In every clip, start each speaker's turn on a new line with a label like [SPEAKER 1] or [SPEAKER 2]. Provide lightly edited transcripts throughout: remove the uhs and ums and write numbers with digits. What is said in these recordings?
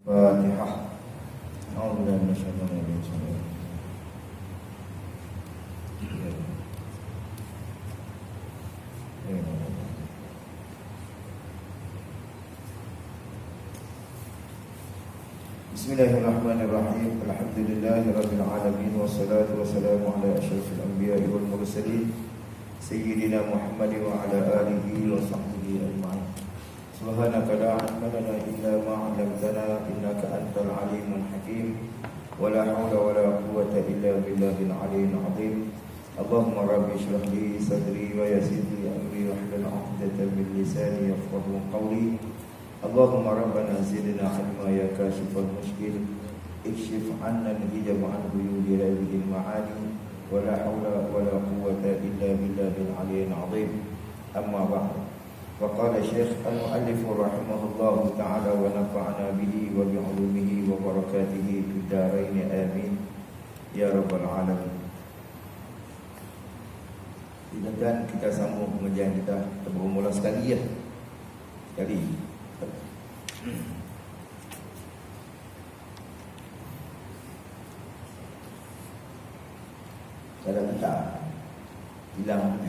[SPEAKER 1] Fatihah. A'udzubillahi minasyaitonir rajim. Bismillahirrahmanirrahim. Alhamdulillahirabbil alamin wassalatu wassalamu ala asyrafil anbiya'i wal mursalin sayyidina Muhammad wa ala alihi wa sahbihi ajma'in. Subhanaka la ilma lana illa ma 'allamtana innaka antal alimul hakim. Wa la haula wa la quwwata illa billahil aliyyil 'azim. Allahumma rabbi shrah li sadri wa yassir li amri wahlul 'uqdatam min lisani yafqahu qawli. Allahumma rabbana zidna ilma ya kashifal mushkil. Ikshif 'anna al-hijab 'an ghuyubi rabbihil ma'ani. Wa la haula wa la quwwata illa billahil aliyyil 'azim. Amma ba'd. Faqala Syekh al-muallif rahimahullahu ta'ala wa nafa'ana bihi wa bi'ulumihi wa barakatihi fid dharain amin ya rabbal alamin. Dan kita sambung pengajian kita bermula sekali ya. Sekali. Kalau kita hilang.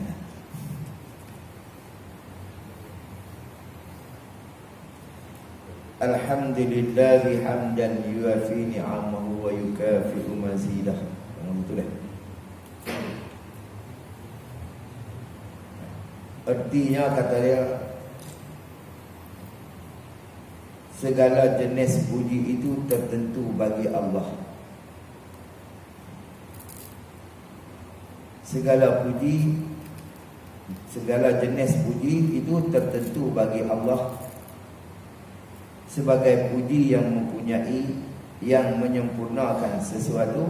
[SPEAKER 1] Alhamdulillahi hamdan yuafi ni'amahu wa yukafi'u mazidah. Betul dah. Artinya kata dia, segala jenis puji itu tertentu bagi Allah. Segala jenis puji itu tertentu bagi Allah sebagai puji yang mempunyai, yang menyempurnakan sesuatu,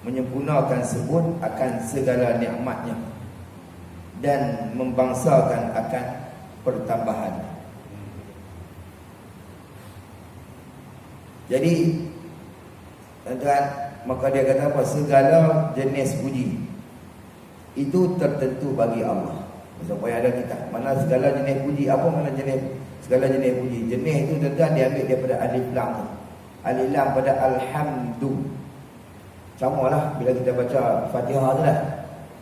[SPEAKER 1] menyempurnakan sebut akan segala nikmatnya dan membangsakan akan pertambahan. Jadi tuan-tuan, maka dia kata apa? Segala jenis puji itu tertentu bagi Allah. Supaya ada kita. Mana segala jenis puji? Apa mana jenis? Segala jenis puji. Jenis itu tuan-tuan diambil daripada alif lam. Alif lam pada alhamdu. Sama lah bila kita baca Fatihah tu lah.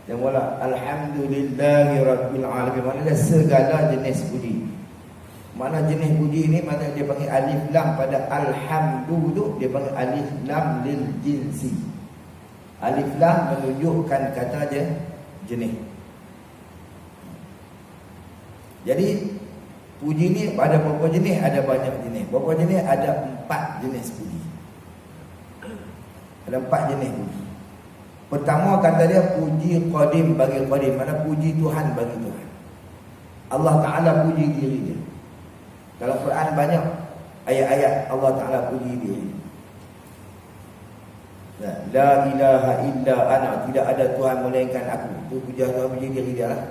[SPEAKER 1] Dia mula alhamdulillahi rabbil alamin. Maknanya segala jenis puji. Mana jenis puji ni, mana dia panggil alif lam pada alhamdu tu, dia panggil alif lam lil jinsi. Alif lam menunjukkan kata je jenis. Jadi puji ni ada berapa jenis? Ada banyak jenis. Berapa jenis? Ada 4 jenis puji. Ada 4 jenis puji. Pertama kata dia puji qadim bagi qadim. Mana puji Tuhan bagi Tuhan. Allah Ta'ala puji diri dia. Dalam Quran banyak ayat-ayat Allah Ta'ala puji diri. La ilaha illa ana, tidak ada Tuhan melainkan aku. Itu pujian Tuhan, puji diri dia lah.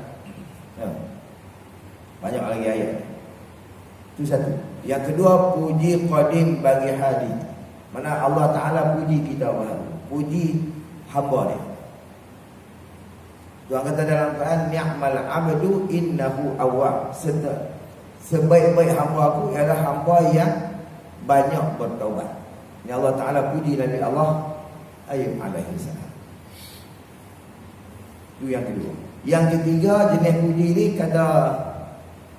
[SPEAKER 1] Banyak lagi ayat. Itu satu. Yang kedua puji qadim bagi hadi. Mana Allah Ta'ala puji kita bahawa puji hamba dia. Tuhan kata dalam Quran, ni'mal abdu innahu awwab. Sebaik-baik hamba aku ialah hamba yang banyak bertaubat. Ini Allah Ta'ala puji Nabi Allah Ayub alaihi salam. Itu yang kedua. Yang ketiga jenis puji ni kata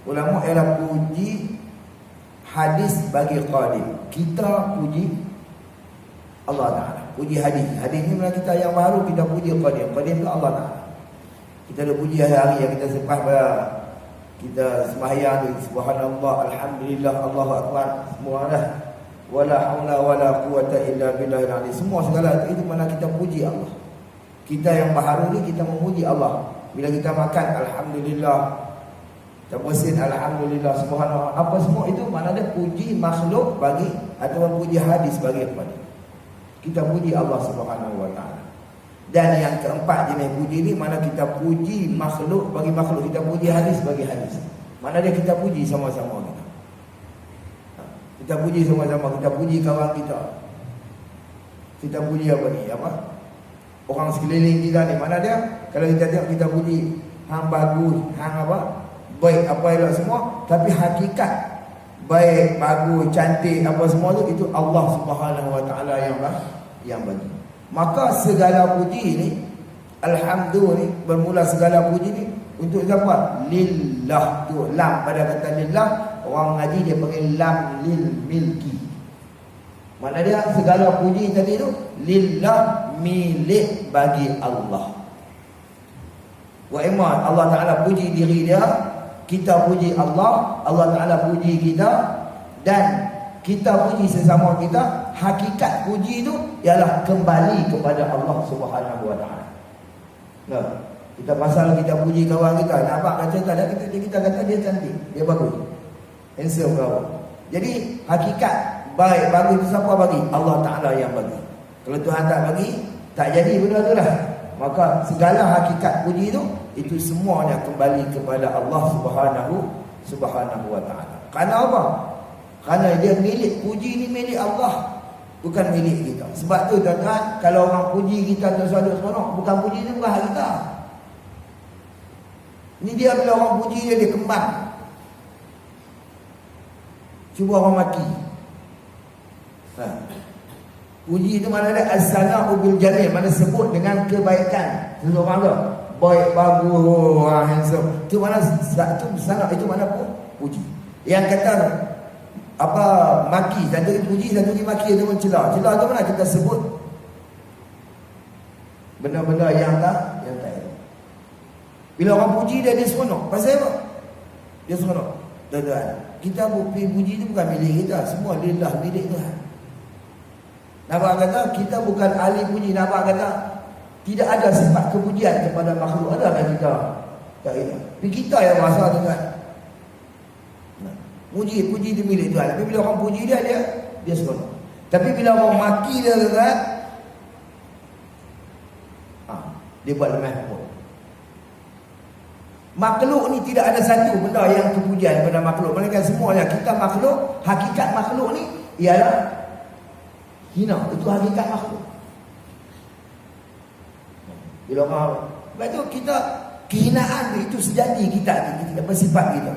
[SPEAKER 1] ulama ialah puji hadis bagi qadim. Kita puji Allah Ta'ala. Puji hadis. Hadis ni mana kita yang baru kita puji qadim. Qadim tu Allah Ta'ala. Kita dah puji hari-hari yang kita selepas kita sembahyang tu, subhanallah, alhamdulillah, Allahu akbar, semua dah. Wala haula wala quwwata illa billahil aliyyil. Semua segala itu mana kita puji Allah. Kita yang baharu ni kita memuji Allah. Bila kita makan alhamdulillah, kita bersin alhamdulillah, subhanallah, apa semua itu mana ada puji makhluk bagi atau puji hadis bagi kepada kita puji Allah Subhanahu wa taala. Dan yang keempat jenis puji ni mana kita puji makhluk bagi makhluk, kita puji hadis bagi hadis. Mana dia kita puji sama-sama kita. Kita puji sama-sama, kita puji kawan kita. Kita puji apa ni? Apa? Orang sekeliling kita ni mana dia? Kalau kita tengok kita puji hang bagus, hang apa? Baik apa elok semua, tapi hakikat baik, bagus, cantik, apa semua tu, itu Allah Subhanahu Wa Taala yang bagi. Maka segala puji ni, alhamdulillah ni, bermula segala puji ni untuk siapa? Lillah. Tu lam pada kata lillah, orang ngaji dia panggil lam lil milki. Makna dia segala puji tadi tu lillah, milik bagi Allah. Wa iman Allah Taala puji diri dia, kita puji Allah, Allah Taala puji kita, dan kita puji sesama kita. Hakikat puji tu ialah kembali kepada Allah Subhanahu Wa Taala. Nah, kita pasal kita puji kawan kita, nampak kata kita kata dia cantik, dia bagus, handsome kau. Jadi hakikat baik bagus itu siapa bagi? Allah Taala yang bagi. Kalau Tuhan tak bagi, tak jadi benda tu lah. Maka segala hakikat puji itu semuanya kembali kepada Allah Subhanahu Wa Taala. Kerana apa? Kerana dia milik, puji ni milik Allah, bukan milik kita. Sebab tu tuan-tuan, kalau orang puji kita tersaduk seronok, bukan puji ni bukan hak kita. Ni dia bila orang puji dia kembang. Cuba orang maki. Puji itu mana ada as-sana'u bil jamil, mana sebut dengan kebaikan seseorang tu. Baik, bagus, handsome. Itu mana satu sana, itu mana pun puji. Yang kata apa maki, satu puji, satu maki, itu pun celah. Celah tu mana kita sebut benda-benda yang tak elok. Bila orang puji dia seronok. Pasal apa? Dia seronok. Tuan-tuan, kita puji itu bukan milik kita, semua lillah, milik Tuhan. Nampak kata kita bukan ahli puji. Nampak kata tidak ada sifat kepujian kepada makhluk. Ada kan kita? Tak ada. Tapi kita yang rasa tu kan. Puji itu milik Tuhan. Tapi bila orang puji dia seronok. Tapi bila orang maki dia kan, dia buat lemah pun. Makhluk ni tidak ada satu benda yang kepujian pada makhluk. Melainkan semuanya kita makhluk. Hakikat makhluk ni ialah hina. Itu hakikat makhluk. Bila orang, sebab tu kita, kehinaan itu sejati kita, bersifat kita.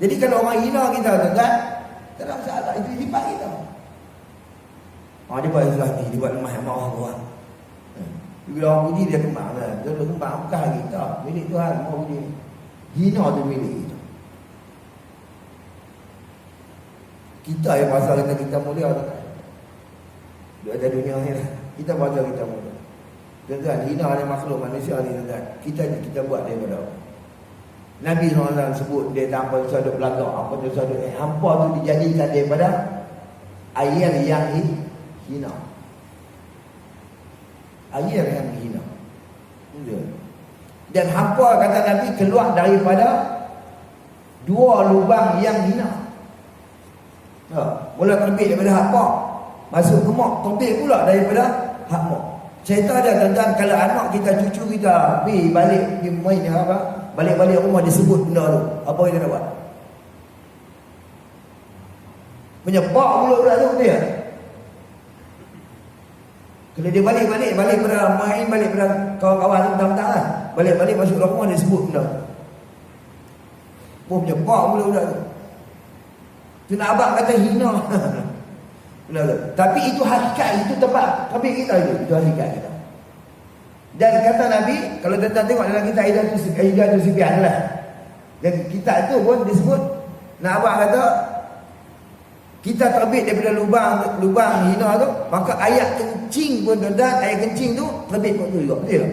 [SPEAKER 1] Jadi kalau orang hina kita kan, tak ada masalah, itu sifat kita. Dia buat hati, dia buat lemah, marah orang. Bila orang puji dia kembang kan. Dia kembang, bukan hak kita, milik Tuhan. Orang puji hina tu milik kita. Kita yang pasal kita mulia kan. Dia ada dunia ni lah. Kita pasal kita mulia. Tuan-tuan, hina oleh makhluk manusia ni tuan-tuan. Kita buat daripada Nabi SAW sebut dia tanpa tersaduk belakang. Apa tersaduk? Hampa tu dijadikan daripada air yang hina. Air yang hina. Dan hampa kata Nabi keluar daripada dua lubang yang hina. Mula terbit daripada hampa, masuk ke mak, terbit pula daripada hak mak. Cerita ada tuan-tuan, kalau anak kita, cucu kita pergi balik, pergi main apa, balik-balik rumah disebut benda tu, apa kita nak buat? Menyepak budak-budak tu dia. Kalau dia balik pada main, balik pada kawan-kawan tu petang-petang lah, balik-balik masuk ke rumah disebut benda. Pun menyepak budak-budak tu. Tu nak abang kata hina. Tapi itu hakikat, itu tempat kami kita itu hakikat kita. Dan kata Nabi, kalau tuan-tuan tengok dalam kitab Aidatul Sibyan lah, dan kitab itu pun disebut, nak abang kata kita terbit daripada lubang hina tu, maka ayat kencing pun tuan-tuan, ayat kencing tu terbit pun tu juga, betul tak?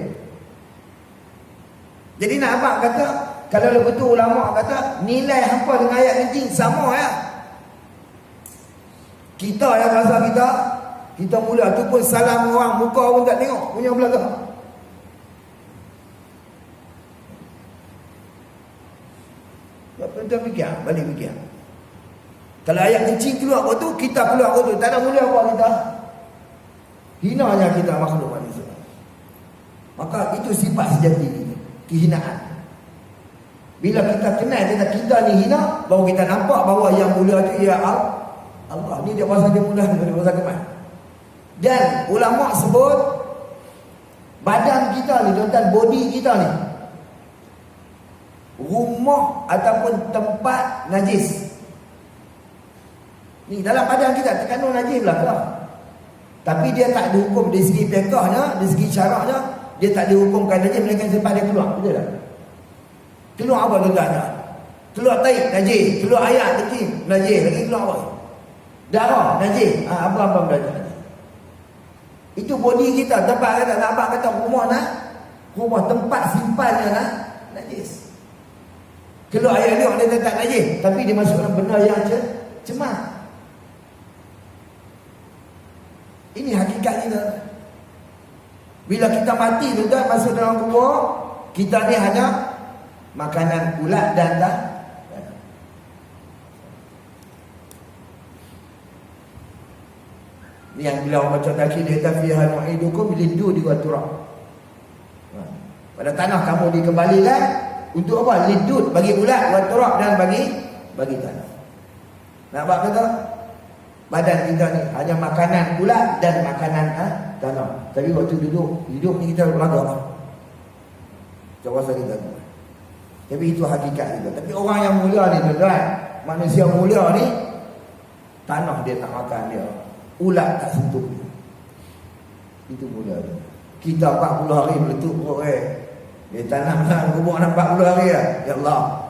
[SPEAKER 1] Jadi nak abang kata, kalau betul ulama kata nilai hampa dengan ayat kencing sama ya. Kita yang rasa kita mula tu pun salam orang, muka pun tak tengok, punya belakang. Tuan-tuan fikir, balik fikir. Kalau ayat kencing keluar kau tu, kita keluar kau tu, tak ada mulia apa kita. Hinanya kita makhluk manusia. Maka itu sifat sejati kita, kehinaan. Bila kita kenal kita ni hina, baru kita nampak bahawa yang mulia tu ia Allah. Ni dia bahasa dia mudah, dia bahasa kemal. Dan ulama sebut badan kita ni, tuan-tuan, body kita ni rumah ataupun tempat najis. Ni dalam badan kita terkandung najis belakang. Tapi dia tak dihukum dari segi fiqahnya, dari segi syaraknya, dia tak dihukumkan najis melainkan sebab dia keluar, betul tak? Keluar apa tugasnya? Keluar taib najis, keluar air kecil najis, lagi keluar apa? Darah najis. Apa belajar najis? Itu body kita, tempat kata nak abang kata rumah tempat simpannya najis. Keluar air liur dia tak najis, tapi dia masuk dalam benda yang cemar. Ini hakikat kita. Bila kita mati tuan masuk dalam kubur, kita ni hanya makanan ulat dan ni yang bila orang baca takir dia kata fiha nu'idukum lidu di turab. Pada tanah kamu dikembalikan untuk apa? Lidud, bagi ulat, wa turab, dan bagi tanah. Nak buat kata badan kita ni hanya makanan ulat dan makanan tanah. Tapi waktu hidup ni kita berlagak. Coba saya kita. Tapi itu hakikat kita. Tapi orang yang mulia ni tuan, manusia mulia ni tanah dia tak makan dia. Ulat tak sentuh dia. Itu mulia dia. Kita 40 hari meletup perut dia tanam kubur 40 hari lah. Ya Allah.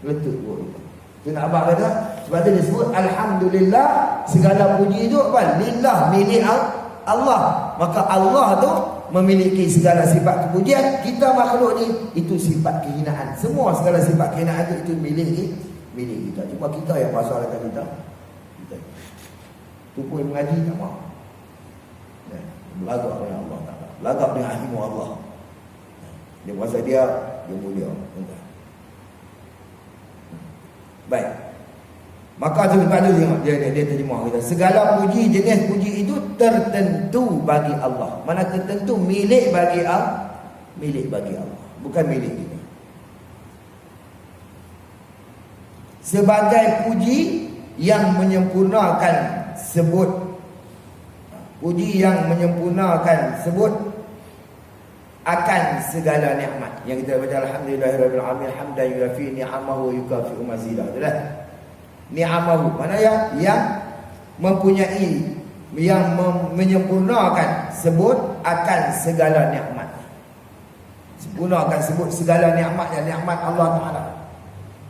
[SPEAKER 1] Meletup perut kita. Itu nak abang kata, sebab tu dia sebut alhamdulillah, segala puji itu apa? Lillah, milik Allah. Maka Allah tu memiliki segala sifat kepujian. Kita makhluk ni itu sifat kehinaan. Semua segala sifat kehinaan itu milik kita. Cuma kita yang pasal kata kita. Tu pun mengaji tak mahu. Belagak dengan Allah Ta'ala. Belagak dengan ilmu Allah. Dia puasa dia mulia. Baik. Maka tu lepas tu tengok dia terjemah kita. Segala puji, jenis puji itu tertentu bagi Allah. Mana tertentu milik bagi Allah. Milik bagi Allah, bukan milik kita. Sebagai puji yang menyempurnakan sebut. Puji yang menyempurnakan sebut akan segala nikmat. Yang kita baca alhamdulillahirabbil alamin hamdan yufi ni'amahu yukafi mazidah. Itulah ni'amahu, mana yang mempunyai, yang menyempurnakan sebut akan segala nikmat. Sempurnakan sebut segala nikmat dan nikmat Allah Taala.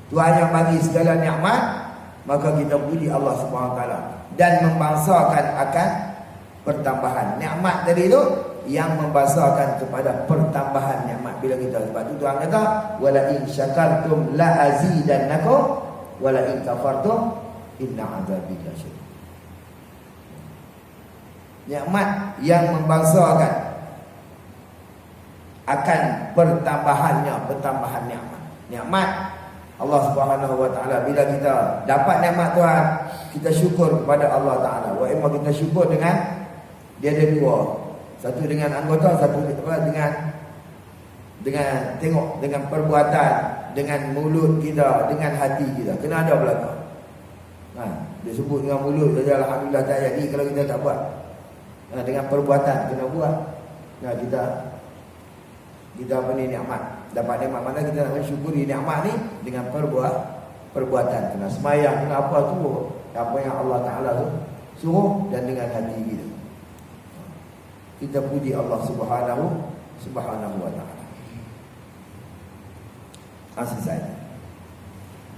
[SPEAKER 1] Tuhan yang bagi segala nikmat, maka kita puji Allah Subhanahu Taala dan membangsakan akan pertambahan nikmat tadi itu, yang membangsakan kepada pertambahan nikmat bila kita. Sebab itu Tuhan kata wala in syakartum la azidannakum wala in kafartum inna azabi lasyadid. Nikmat yang membangsakan akan pertambahan nikmat. Nikmat Allah Subhanahu wa taala, bila kita dapat nikmat Tuhan, kita syukur kepada Allah Taala. Wa imma kita syukur dengan dia ada dua. Satu dengan anggota, satu dengan tengok, dengan perbuatan, dengan mulut kita, dengan hati kita. Kena ada belakang. Dia sebut dengan mulut saja alhamdulillah tak jadi kalau kita tak buat. Dengan perbuatan kena buat. Kita apa ni nikmat. Dapat nikmat mana kita nak mensyukuri nikmat ni dengan perbuatan. Kena sembahyang, kena apa tu, apa yang Allah Taala tu suruh, dan dengan hati kita. Kita puji Allah Subhanahu wa taala. Selesai.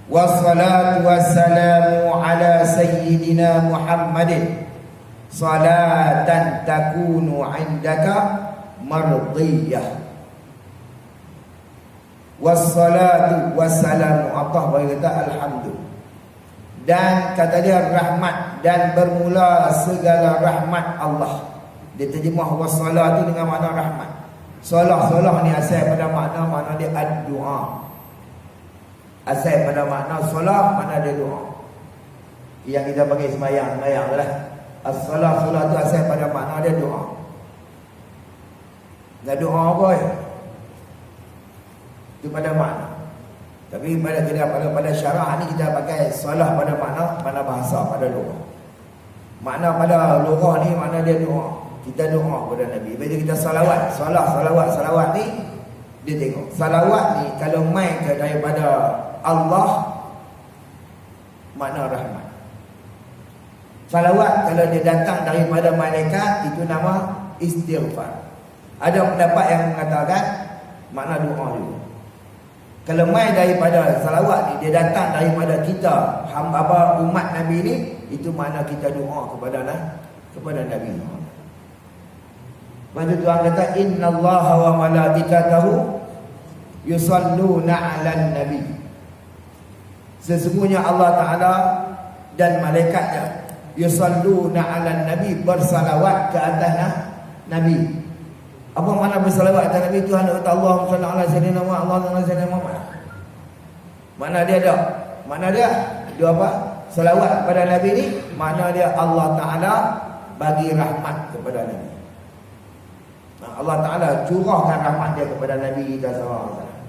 [SPEAKER 1] Wassalatu wassalamu ala sayyidina Muhammadin salatan takunu indaka mardiyah. Wassalatu wassalamu, Allah berkata alhamdulillah, dan kata dia rahmat, dan bermula segala rahmat Allah. Dia terjemah wassalah tu dengan makna rahmat. Salah ni asal pada makna dia ad-doa. Asal pada makna salah, makna dia doa. Yang kita panggil sembahyang lah. As-salah tu asal pada makna dia doa. Nak doa apa ya? Itu pada makna. Tapi pada syarah ni kita pakai salah pada makna bahasa, pada lughah. Makna pada lughah ni makna dia doa. Kita doa kepada Nabi. Bila kita salawat ni, dia tengok. Salawat ni kalau main ke daripada Allah, makna rahmat. Salawat kalau dia datang daripada malaikat itu nama istighfar. Ada pendapat yang mengatakan makna doa juga. Kalau mai daripada salawat ni dia datang daripada kita hamba umat Nabi ni, itu makna kita doa kepada Nabi. Lepas tu Tuhan kata innallaha wa malaikatahu yusalluna 'alan nabi. Sesungguhnya Allah Taala dan malaikatnya yusalluna 'alan nabi, bersalawat ke atas Nabi. Apa makna bersalawat atas Nabi? Tuhan kata Allahumma shalli ala sayyidina Muhammad, Allahumma shalli ala Muhammad. Mana dia ada? Mana dia? Dia apa? Salawat kepada Nabi ni, makna dia Allah Taala bagi rahmat kepada Nabi. Allah Taala curahkan rahmat dia kepada Nabi kita sallallahu alaihi wasallam.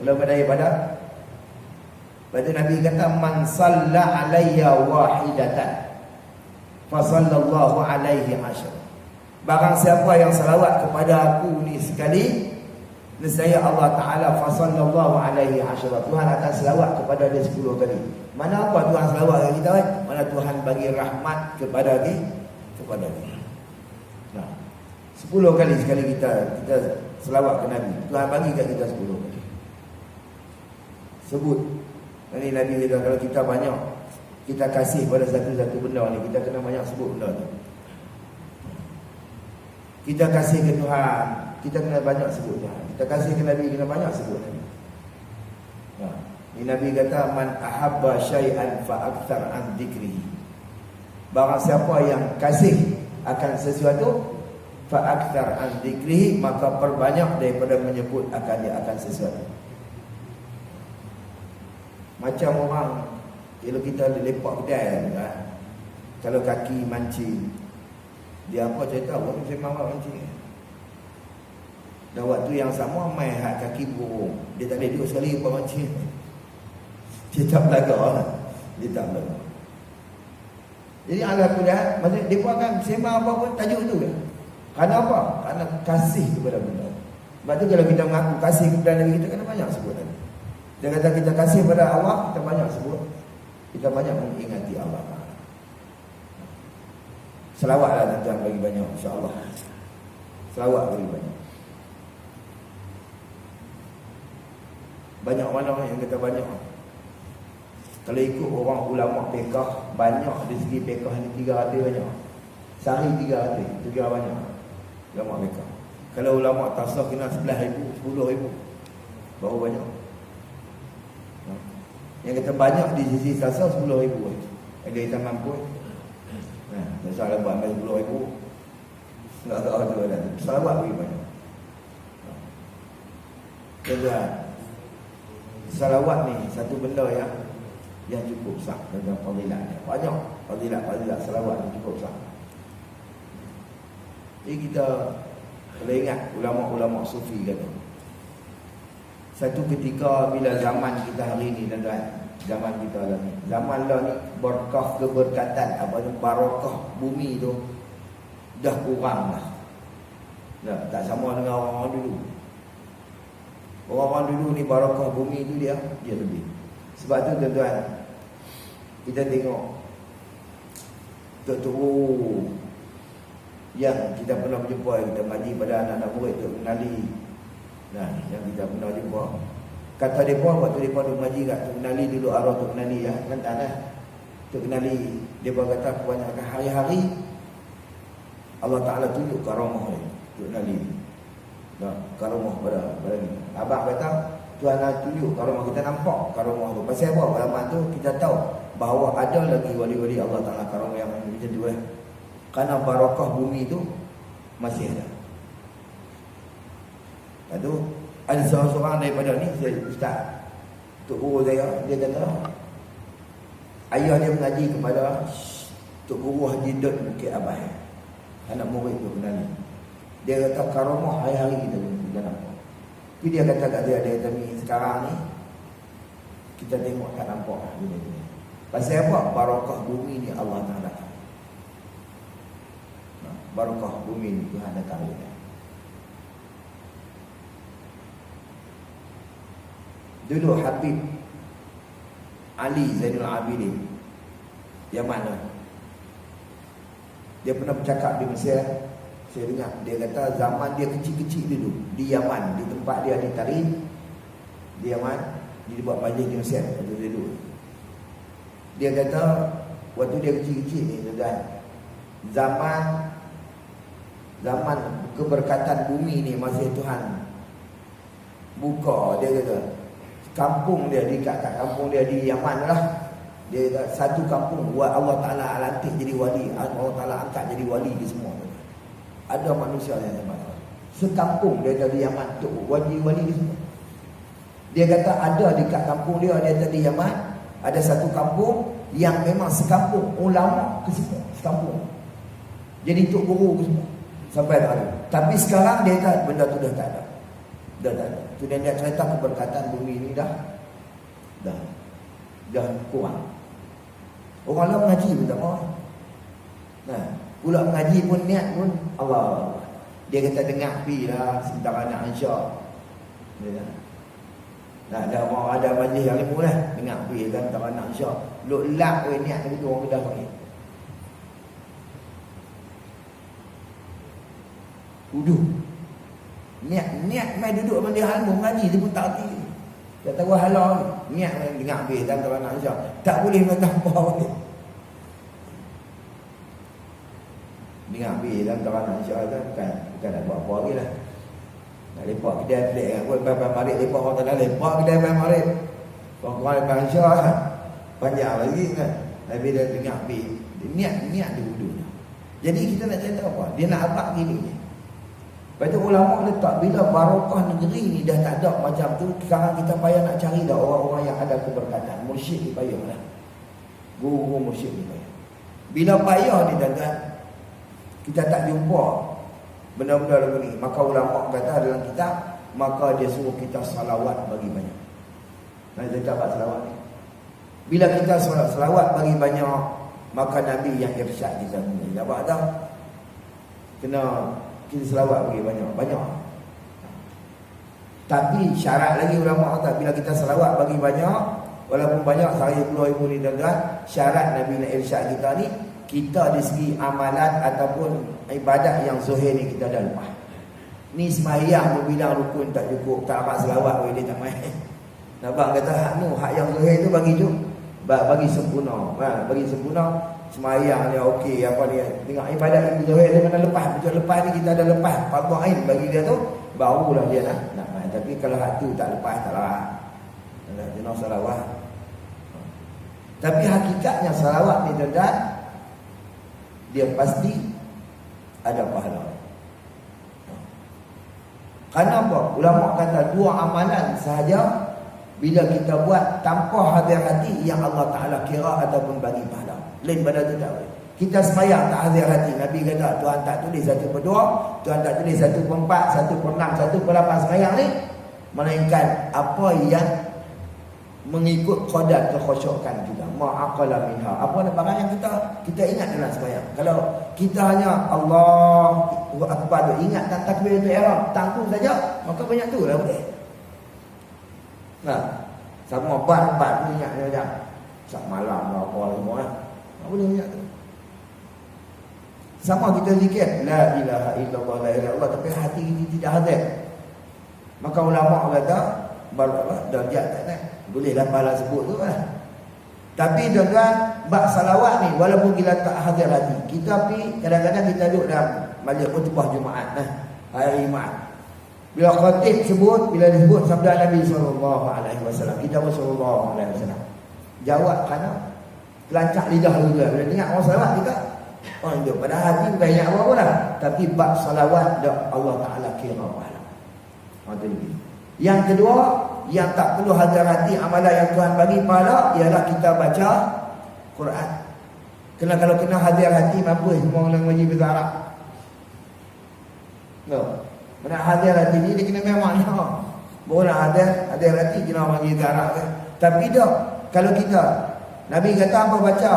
[SPEAKER 1] Kalau daripada Lepas tu Nabi kata man salla alayya wahidatan fa sallallahu alaihi asyar. Barang siapa yang salawat kepada aku ni sekali, nescaya Allah Taala fa sallallahu alaihi asyar. Tuhan akan salawat kepada dia 10 kali. Mana apa Tuhan salawat kepada kita? Mana Tuhan bagi rahmat kepada kita. Nah, 10 kali sekali kita selawat ke Nabi, Tuhan bagi kat kita 10 kali. Sebut. Ini Nabi kata kalau kita banyak, kita kasih pada satu-satu benda ni, kita kena banyak sebut benda tu. Kita kasih ke Tuhan, kita kena banyak sebut Tuhan. Kita kasih ke Nabi, kena banyak sebut Nabi. Nah, ini Nabi kata man ahabba syai'an fa akthar an dzikrihi. Barang siapa yang kasih akan sesuatu fa akthar an dzikrihi, maka perbanyak daripada menyebut akan dia akan sesuatu. Macam orang kalau kita lepak kedai kan, kalau kaki mancing, dia apa cerita orang sembang mancing. Dan waktu yang sama mai hak kaki burung, dia tak ada 2 sekali apa mancing. Dia tak belaga. Dia tak belaga. Jadi ala kuliah, maksud dia pun akan sembang apa pun tajuk tu kan. Kerana apa? Kerana kasih kepada benda. Sebab tu kalau kita mengaku kasih kepada Nabi, kita kena banyak sebut tadi. Dia kata kita kasih pada Allah, kita banyak sebut, kita banyak mengingati Allah. Selawatlah tuan-tuan bagi banyak, insya-Allah. Selawat bagi banyak. Banyak mana yang kata banyak? Kalau ikut orang ulama fiqh, banyak dari segi fiqh ni 300 banyak. Sehari 300, itu kira banyak. Ulama fiqh. Kalau ulama tasawuf kena 11,000, 10,000. Baru banyak. Yang kata banyak di sisi tasawuf 10,000. Ada yang tak mampu. Nah, misalnya buat 10,000. Enggak tahu tu ada. Salawat bagi banyak. Jadi salawat ni satu benda yang cukup sah dalam fadilatnya. Banyak fadilat salawat ni cukup sah. Jadi kita kalau ingat ulama-ulama sufi kata, satu ketika bila zaman kita hari ni tuan-tuan, zaman kita lah ni, zaman lah ni berkah keberkatan, apa tu barakah bumi tu dah kurang lah. Dah tak sama dengan orang-orang dulu. Orang-orang dulu ni barakah bumi tu dia lebih. Sebab tu tuan-tuan, kita tengok Tok yang kita pernah berjumpa, kita mengaji pada anak-anak murid Tok Kenali. Nah, yang kita pernah jumpa, kata mereka waktu mereka duduk mengaji kat Tok Kenali dulu, arwah Tok Kenali Kelantan Tok Kenali, mereka kata kebanyakan hari-hari Allah Ta'ala tunjuk karamah dia Tok Kenali. Nah, karamah pada ni. Abang kata Tuhan nak tunjuk karamah, kita nampak karamah tu. Pasal apa? Lama tu kita tahu bahawa ada lagi wali-wali Allah Ta'ala karamah yang macam tu Kerana barakah bumi tu masih ada. Lepas tu ada seorang daripada ni, saya ustaz Tok Guru saya, dia kata ayah dia mengaji kepada Tok Guru Haji Dut Bukit Abai, anak murid tu kenal. Dia kata karamah hari-hari kita nampak. Tapi dia kata kat dia kata ni sekarang ni kita tengok tak nampak benda ni. Pasal apa? Barakah bumi ni Allah Ta'ala. Barakah bumi ni Tuhan dah tahu. Dulu Habib Ali Zainul Abidin Yaman tu. Dia pernah bercakap di Mesir. Saya dengar dia kata zaman dia kecil-kecil dulu di Yaman, di tempat dia di Tarim, di Yaman, dia buat majlis di Mesir waktu dia dulu. Dia kata waktu dia kecil-kecil ni tuan, zaman keberkatan bumi ni masih Tuhan buka. Dia kata kampung dia di kat kampung dia di Yaman lah. Dia kata satu kampung buat Allah Ta'ala lantik jadi wali, Allah Ta'ala angkat jadi wali di semua. Ada manusia yang hebat. Sekampung dia kata di Yaman tu wali-wali di semua. Dia kata ada dekat kampung dia kata di Yaman ada satu kampung yang memang sekampung ulama ke semua sekampung. Jadi tok guru ke semua sampai ada. Tapi sekarang dia kata benda tu dah tak ada. Dah tak ada. Tu dia cerita keberkatan bumi ni dah kurang. Orang lain mengaji pun tak mau. Nah, pula mengaji pun niat pun Allah. Dia kata dengar pi lah sebentar anak insya. Ya. Nah, ada majlis yang lima lah dengar pi kan sebentar anak insya. Lok lak we niat begitu orang dah panggil. Duduk. Niat mai duduk mandi halmu mengaji dia pun tak reti. Dia tahu halau niat mai dengar pi dan sebentar anak insya. Tak boleh nak apa ni. Dengar pi dalam tawanan insya-Allah bukan nak buat apa lagi lah. Nak lepak kedai pelik kan. Lepas marik lepak orang tak nak lepak kedai lepas marik. Orang lepas insya-Allah panjang lagi kan. Tapi dia dengar pi. Niat dia duduk. Jadi kita nak cerita apa? Dia nak abad gini. Lepas tu ulama letak bila barakah negeri ni dah tak ada macam tu, sekarang kita payah nak cari dah orang-orang yang ada keberkatan. Mursyid ni payah lah. Guru mursyid ni payah. Bila payah ni tuan-tuan, kita tak jumpa benda-benda lagu ni. Maka ulama kata dalam kitab, maka dia suruh kita salawat bagi banyak. Nah, kita dapat salawat ni. Bila kita salawat bagi banyak, maka Nabi yang irsyad kita ni. Dapat tak? Kena kita salawat bagi banyak. Tapi syarat lagi ulama kata bila kita salawat bagi banyak, walaupun banyak 10,000 ni tuan-tuan, syarat Nabi nak irsyad kita ni, kita dari segi amalan ataupun ibadat yang zuhir ni kita dah lepas. Ni sembahyang berbilang rukun tak cukup, tak dapat selawat dia tak main. Nampak kata hak ni, hak yang zuhir tu bagi sempurna. Bagi sempurna sembahyang dia okey apa dia. Tengok ibadat yang zuhir dia mana lepas. Betul lepas ni kita dah lepas fardu ain bagi dia tu, barulah dia nak main. Tapi kalau hak tu tak lepas taklah. Dia nak selawat. Tapi hakikatnya selawat ni tuan-tuan, dia pasti ada pahala. Kenapa? Ulama kata dua amalan sahaja bila kita buat tanpa hadir hati yang Allah Ta'ala kira ataupun bagi pahala. Lain pada tu tak boleh. Kita sembahyang tak hadir hati. Nabi kata Tuhan tak tulis 1/2, Tuhan tak tulis 1/4, 1/6, 1/8 sembahyang ni, melainkan apa yang mengikut qadar kekhusyukan kita. Ma'aqala minha. Apa ada barang yang kita ingat dalam sembahyang. Kalau kita hanya Allahu Akbar tu ingat dan takbiratul ihram tangguh saja, maka banyak tu lah boleh. Nah, sama bar tu ingat saja. Sak malam apa semua lah. Tak boleh ingat tu. Sama kita zikir la ilaha illallah la ilaha illallah tapi hati kita tidak hadir. Maka ulama kata darjat tak naik. Bolehlah pahala sebut tu lah. Tapi tuan-tuan, bab salawat ni walaupun kita tak hadir hati, kita pergi kadang-kadang kita duduk dalam majlis khutbah Jumaat hari Jumaat. Bila khatib sebut, bila disebut sabda Nabi SAW, kita pun SAW jawab kerana kelancak lidah juga. Bila dengar orang salawat kita, orang hidup pada hati bukan ingat apa-apa lah. Tapi bab salawat Allah Ta'ala kira pahala. Yang kedua, yang tak perlu hadir hati amalan yang Tuhan bagi pahala ialah kita baca Quran. Kalau kena hadir hati mampu semua orang wajib bahasa Arab. No. Mana hadir hati ni dia kena memang baru nak hadir hati kena orang bahasa Arab kan. Tapi dah kalau kita Nabi kata apa baca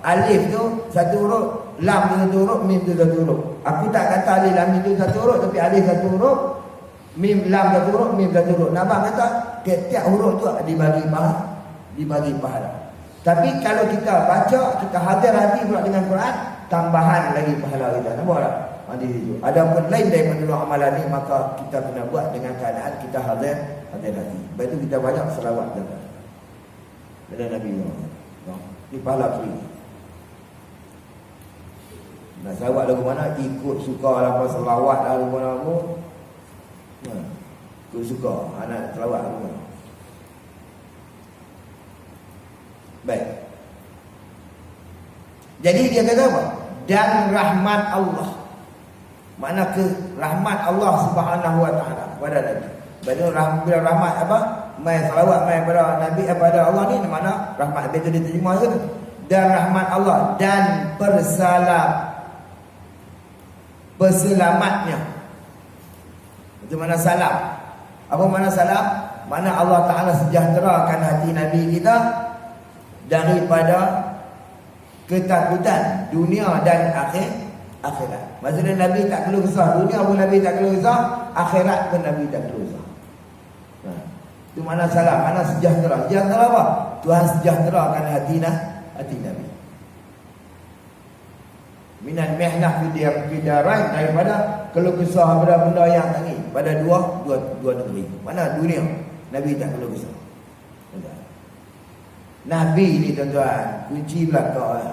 [SPEAKER 1] alif tu satu huruf, lam tu satu huruf, mim tu satu huruf. Aku tak kata alif lam mim tu satu huruf, tapi alif satu huruf, mim lam satu huruf, mim satu huruf. Nampak kata tiap-tiap huruf tu dibagi pahala. Tapi kalau kita baca, kita hadir hati pula dengan Quran, tambahan lagi pahala kita. Nampak tak? Di situ. Adapun lain daripada dua amalan ni, maka kita kena buat dengan keadaan kita hadir hati. Lepas itu kita banyak selawat kepada Nabi Muhammad. Ini pahala free. Nak selawat lagu mana? Ikut suka lah, selawat lah lagu mana pun. Ikut suka. Nak selawat lagu mana. Baik. Jadi dia kata apa? Dan rahmat Allah. Mana ke rahmat Allah Subhanahu wa taala kepada Nabi. Bila rahmat apa? Mai selawat mai pada Nabi kepada Allah ni mana rahmat itu diterima ke? Dan rahmat Allah dan berselamatnya. Itu mana salam. Apa mana salam? Mana Allah Taala sejahterakan hati Nabi kita daripada ketakutan dunia dan akhirat. Maksudnya Nabi tak keluh kesah, dunia pun Nabi tak keluh kesah, akhirat pun Nabi tak keluh kesah. Itu mana salam, mana sejahtera. Sejahtera apa? Tuhan sejahterakan hati Nabi. Minan mihnah fidarain, daripada keluh kesah benda-benda yang tadi pada dua negeri. Mana dunia Nabi tak keluh kesah. Nabi ni tuan-tuan, kunci belakang.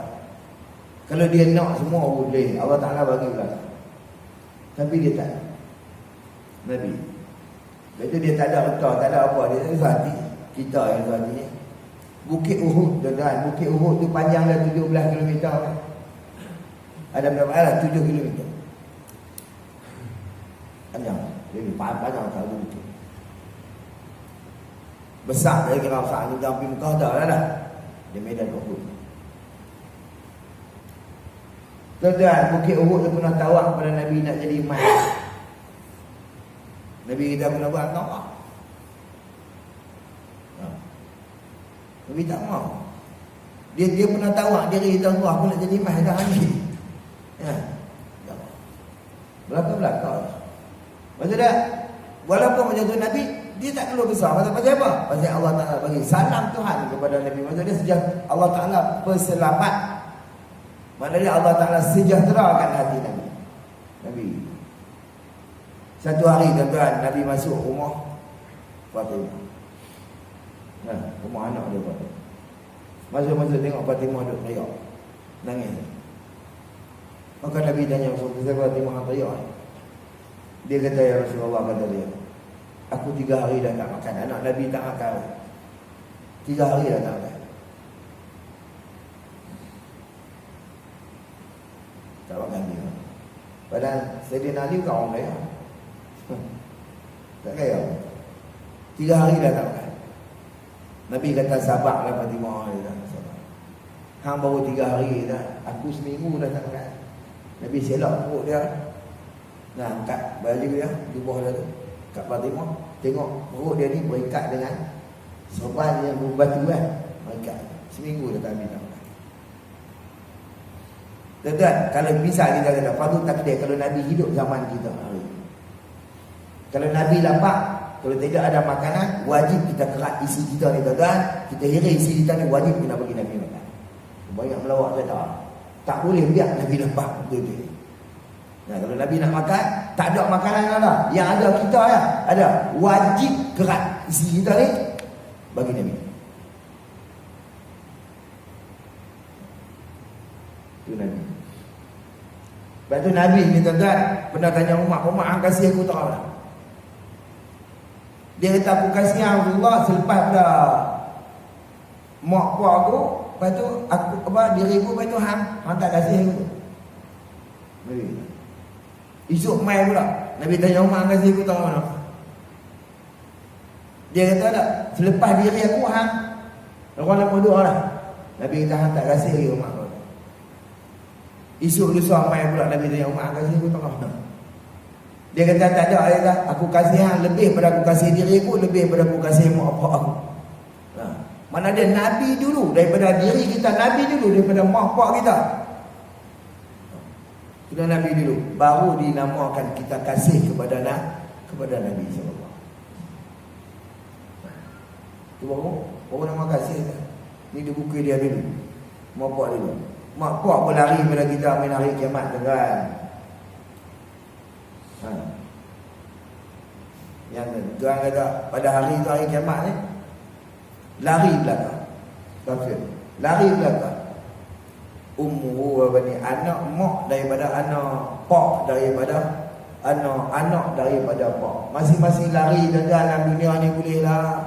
[SPEAKER 1] Kalau dia nak semua boleh, Allah Ta'ala bagi belakang. Tapi dia tak. Nabi. Lepas dia tak ada letak, tak ada apa. Dia tak hati. Kita yang hati. Bukit Uhud tuan-tuan. Bukit Uhud tu panjang dah 17 km. Ada berapa lah? 7 km. Panjang. Jadi panjang satu bukit. Besar dari kira saat ni hampir Mekah dah. Di medan Uhud. Tuan-tuan, Bukit Uhud tu pernah tawak kepada Nabi nak jadi imam. Nabi kita pernah buat tawak. Nabi tak mau. Dia pernah tawak diri kita, aku nak jadi imam dah ni. Ya. Belakang-belakang. Maksudnya walaupun macam tu Nabi, dia tak keluar besar. Pasal apa? Pasal Allah Ta'ala bagi salam Tuhan kepada Nabi. Maksudnya sejak Allah Ta'ala berselamat. Maknanya Allah Ta'ala sejahterakan hati Nabi. Satu hari tuan-tuan, Nabi masuk rumah Fatimah. Rumah anak dia Fatimah. Masuk-masuk tengok Fatimah duduk teriak, nangis. Maka Nabi tanya, kenapa Fatimah teriak? Dia kata, ya Rasulullah, kata dia, aku 3 hari dah tak makan. Anak Nabi tak makan. 3 hari dah tak makan. Tak makan dia. Padahal Sayyidina Ali bukan orang kaya. Tak kaya. 3 hari dah tak makan. Nabi kata sabarlah Fatimah. Hang baru 3 hari dah. Aku seminggu dah tak makan. Nabi selak perut dia. Nah, angkat baju dia, jubah dia tu. Kat Fatimah, tengok perut dia ni berikat dengan sorban yang berbatu kan. Berikat. Seminggu dah tak ambil tak makan. Tuan-tuan, kalau misal kita kata fardu takdir, kalau Nabi hidup zaman kita hari. Kalau Nabi lapar, kalau tidak ada makanan, wajib kita kerat isi kita ni tuan-tuan. Kita hira isi kita ni, wajib kita bagi Nabi makan. Banyak melawak kata, tak boleh biar Nabi lapar betul-betul. Nah, kalau Nabi nak makan, tak ada makanan ada. Yang ada kita ya, ada. Wajib kerat isi kita ni bagi Nabi. Itu Nabi. Lepas tu Nabi ni tuan-tuan pernah tanya Umar hang kasih aku tak lah. Dia kata aku kasih Rasulullah selepas dah mak puak aku. Lepas tu aku diriku, lepas tu hang tak kasih aku. Nabi. Esok mai pula Nabi tanya Umar kasih aku tahu mana. Dia kata tak, selepas diri aku hang orang nak berdoa lah. Nabi kata hang tak kasih lagi Umar. Esok lusa mai pula Nabi tanya Umar kasih aku tahu mana. Dia kata tak ada, dia kata aku kasih hang lebih pada aku kasih diri aku, lebih pada aku kasih mak bapak aku. Mana ada Nabi dulu daripada diri kita, Nabi dulu daripada mak bapak kita. Kita Nabi dulu, baru dinamakan kita kasih kepada Nabi SAW. Itu baru nama kasih. Ni dia buku dia dulu. Mak pak dulu. Mak pak pun lari pada kita main hari kiamat tu kan. Yang tuan kata pada hari tu hari kiamat ni lari belakang. Kafir. Lari belakang. Ummu apa ni, anak mak daripada anak pak, daripada anak daripada pak. Masing-masing lari dalam dunia ni boleh lah.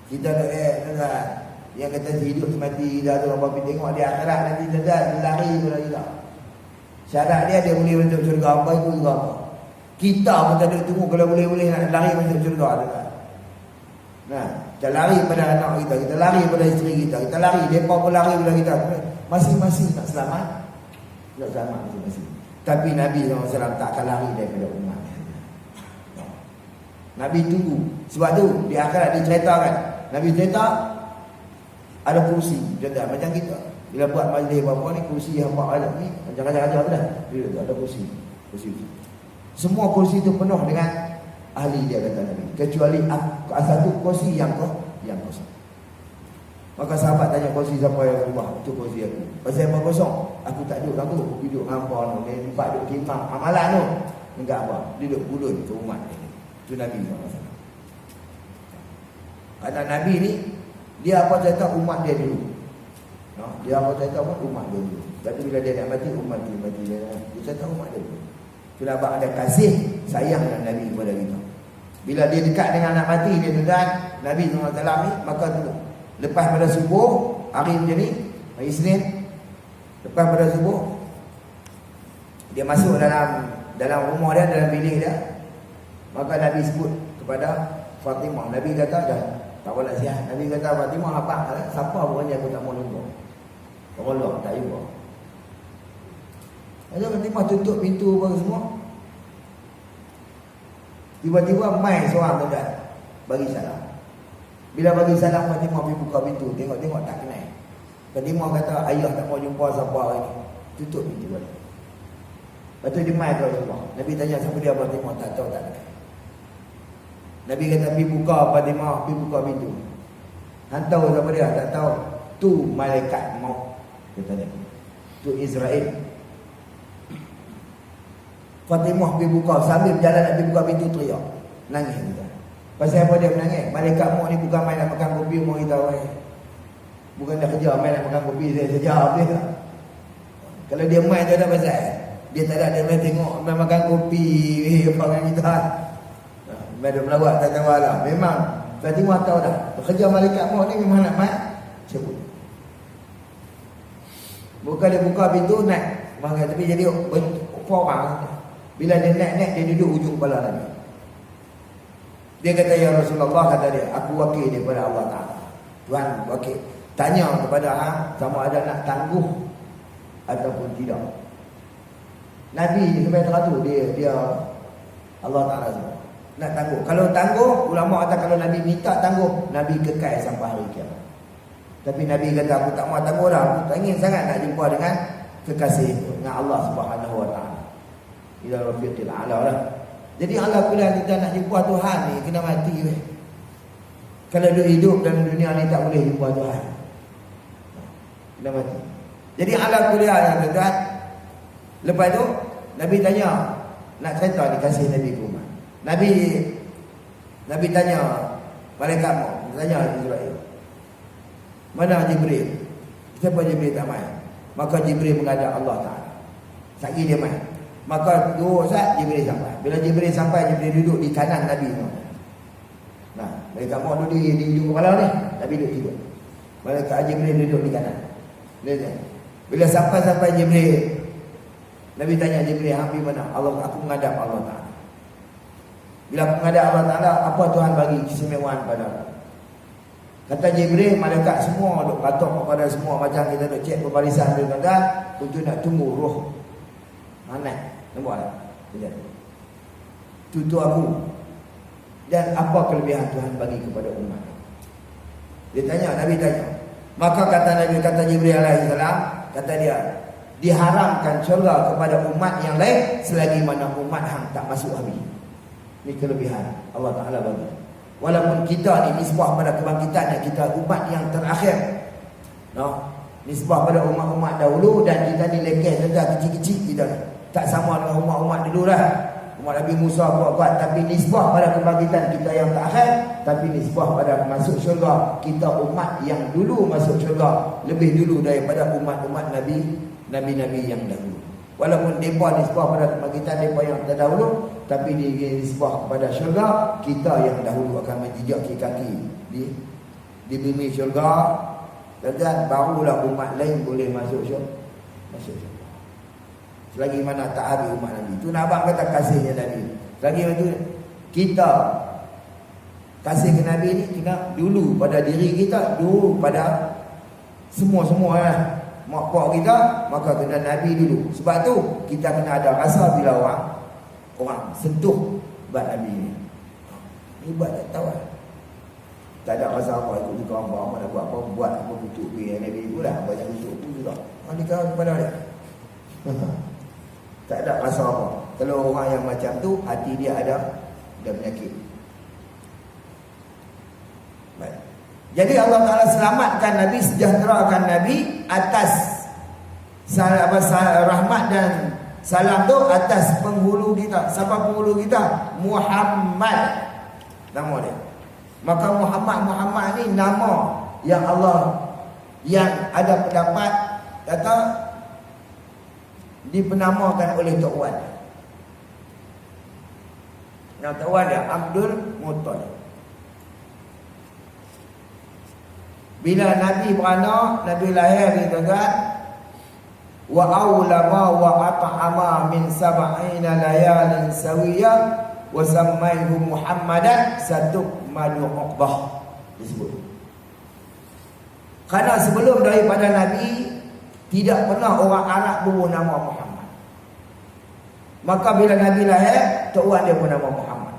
[SPEAKER 1] Kita kan yang kata hidup mati dah tu, apa tengok dia akhirat nanti dia lari pula juga. Syarat dia boleh masuk syurga apa itu juga apa. Kita pun tak ada tunggu kalau boleh nak lari masuk syurga tu kan. Nah, kita lari pada anak kita lari pada isteri kita lari, depa pun lari pada kita. Masing-masing nak selamat. Nak selamat masing-masing. Tapi Nabi SAW tak akan lari daripada umat. Nabi tunggu. Sebab tu di akhirat diceritakan. Nabi cerita ada kursi. Cerita macam kita. Bila buat majlis apa ni, kursi yang buat ada ni, macam raja-raja tu dah. Dia ada kursi. Semua kursi tu penuh dengan ahli dia kata Nabi. Kecuali satu kursi yang kosong. Maka sahabat tanya kursi siapa yang berubah? Itu kursi aku. Pasal apa kosong? Aku tak duduk aku. Duduk ngampar tu. Dia tempat duduk khidmat amalan tu. Enggak apa. Duduk bulun ke umat ni. Itu Nabi SAW. Kata Nabi ni, dia apa cerita umat dia dulu. No? Dia apa cerita umat dia dulu. Lepas tu bila dia nak mati, umat dia mati. Dia cerita umat dia dulu. Kenapa ada kasih, sayang dengan Nabi kepada kita. Bila dia dekat dengan nak mati, dia tuan Nabi SAW ni, maka tu lepas pada subuh, hari macam ni, hari Isnin, lepas pada subuh, dia masuk dalam rumah dia, dalam bilik dia. Maka Nabi sebut kepada Fatimah. Nabi kata dah tak boleh sihat. Nabi kata Fatimah apa? Siapa bukannya aku tak mau tunggu. Tolong tak jumpa. Ada Fatimah tutup pintu apa semua. Tiba-tiba mai seorang tu bagi salam. Bila bagi salam, Fatimah pergi buka pintu. Tengok-tengok tak kenal. Fatimah kata ayah tak mau jumpa siapa hari ni. Tutup pintu balik. Lepas tu dia mai ke Rasulullah. Nabi tanya siapa dia, Fatimah tak tahu tak kenal. Nabi kata pergi buka Fatimah, pergi buka pintu. Hantar siapa dia, tak tahu. Tu malaikat maut. Kata dia. Tu Israel. Fatimah pergi buka, sambil berjalan nak pergi buka pintu teriak. Nangis kita. Pasal apa dia menangis? Malaikat maut ni bukan main nak makan kopi umur kita. Bukan dah kerja main nak makan kopi saya sekejap dia. Kalau dia main tu ada pasal. Dia tak ada, dia main tengok main makan kopi apa dengan kita. Main dia melawat tak tahu lah. Memang Fatimah tahu dah. Kerja malaikat maut ni memang nak main cabut. Bukan dia buka pintu naik. Tapi jadi orang. Bila dia naik dia duduk ujung kepala Nabi. Dia kata ya Rasulullah, kata dia, aku wakil daripada Allah Ta'ala. Tuhan wakil. Tanya kepada sama ada nak tangguh ataupun tidak. Nabi ni sampai teratur dia Allah Ta'ala semua. Nak tangguh. Kalau tangguh, ulama kata kalau Nabi minta tangguh, Nabi kekal sampai hari kiamat. Tapi Nabi kata aku tak mau tangguh dah. Aku tak ingin sangat nak jumpa dengan kekasih dengan Allah Subhanahu Wa Ta'ala. Ila rafiqil a'la lah. Jadi Allah pula kita nak jumpa Tuhan ni kena mati weh. Kalau dia hidup dalam dunia ni tak boleh jumpa Tuhan. Kena mati. Jadi Allah pula yang tuan. Lepas tu Nabi tanya, nak cerita dikasih Nabi ke umat. Nabi tanya malaikat mau, tanya Israel. Mana Jibril? Siapa Jibril tak main? Maka Jibril menghadap Allah Ta'ala. Sagi dia main. Maka dua saat Jibril sampai. Bila Jibril sampai, Jibril duduk di kanan Nabi. Nah, mereka mau duduk di ujung kepala ni. Nabi duduk tidur. Malaikat Jibril duduk di kanan. Bila sampai Jibril, Nabi tanya Jibril, hampir mana? Allah, aku menghadap Allah Ta'ala. Bila aku menghadap Allah Ta'ala, apa Tuhan bagi keistimewaan pada aku? Kata Jibril, malaikat semua duk patok kepada semua macam kita duk cek perbarisan dia tuan-tuan untuk nak tunggu roh. Anak, nampak tak? Itu aku. Dan apa kelebihan Tuhan bagi kepada umat? Dia tanya, Nabi tanya. Maka kata Jibril alaihissalam, kata dia, diharamkan syurga kepada umat yang lain selagi mana umat hang tak masuk habis. Ini kelebihan Allah Ta'ala bagi. Walaupun kita ni nisbah pada kebangkitan yang kita umat yang terakhir, No, nisbah pada umat-umat dahulu dan kita ni lekeh saja kecil-kecil kita. Tak sama dengan umat-umat dulu lah. Umat Nabi Musa buat-buat, tapi nisbah pada kebangkitan kita yang terakhir, tapi nisbah pada masuk syurga kita umat yang dulu masuk syurga lebih dulu daripada umat-umat Nabi-Nabi yang dahulu. Walaupun mereka nisbah pada kebangkitan mereka yang terdahulu, tapi di nisbah kepada syurga kita yang dahulu akan menjejak kaki di bumi syurga, dan barulah umat lain boleh masuk syurga. Selagi mana tak habis umat Nabi. Itu nak abang kata kasihnya Nabi. Selagi itu kita kasih ke Nabi ni kena dulu pada diri kita, dulu pada semua-semua lah. Mak pak kita, maka kena Nabi dulu. Sebab tu kita kena ada rasa bila orang sentuh bab Nabi ni. Ni buat tak tahu lah. Tak ada rasa apa ikut juga apa nak buat apa, buat apa kutuk ke Nabi pula. Banyak kutuk pun juga. Ni kau kepada dia. Tak ada rasa apa. Kalau orang yang macam tu, hati dia ada penyakit. Baik. Jadi Allah Ta'ala selamatkan Nabi, sejahterakan Nabi atas rahmat dan salam tu atas penghulu kita. Siapa penghulu kita? Muhammad. Nama dia. Maka Muhammad ni nama yang Allah, yang ada pendapat kata dipenamakan oleh Tok Wan. Yang Tok Wan dia Abdul Muttalib. Bila Nabi beranak, Nabi lahir di Tegat, wa aulama wa at'ama min sab'ina layalin sawiyah wa sammayhu Muhammadan satukmalu uqbah, disebut. Karena sebelum daripada Nabi tidak pernah orang Arab bawa nama Muhammad. Maka bila Nabi lahir, Tok Wan dia pun nama Muhammad.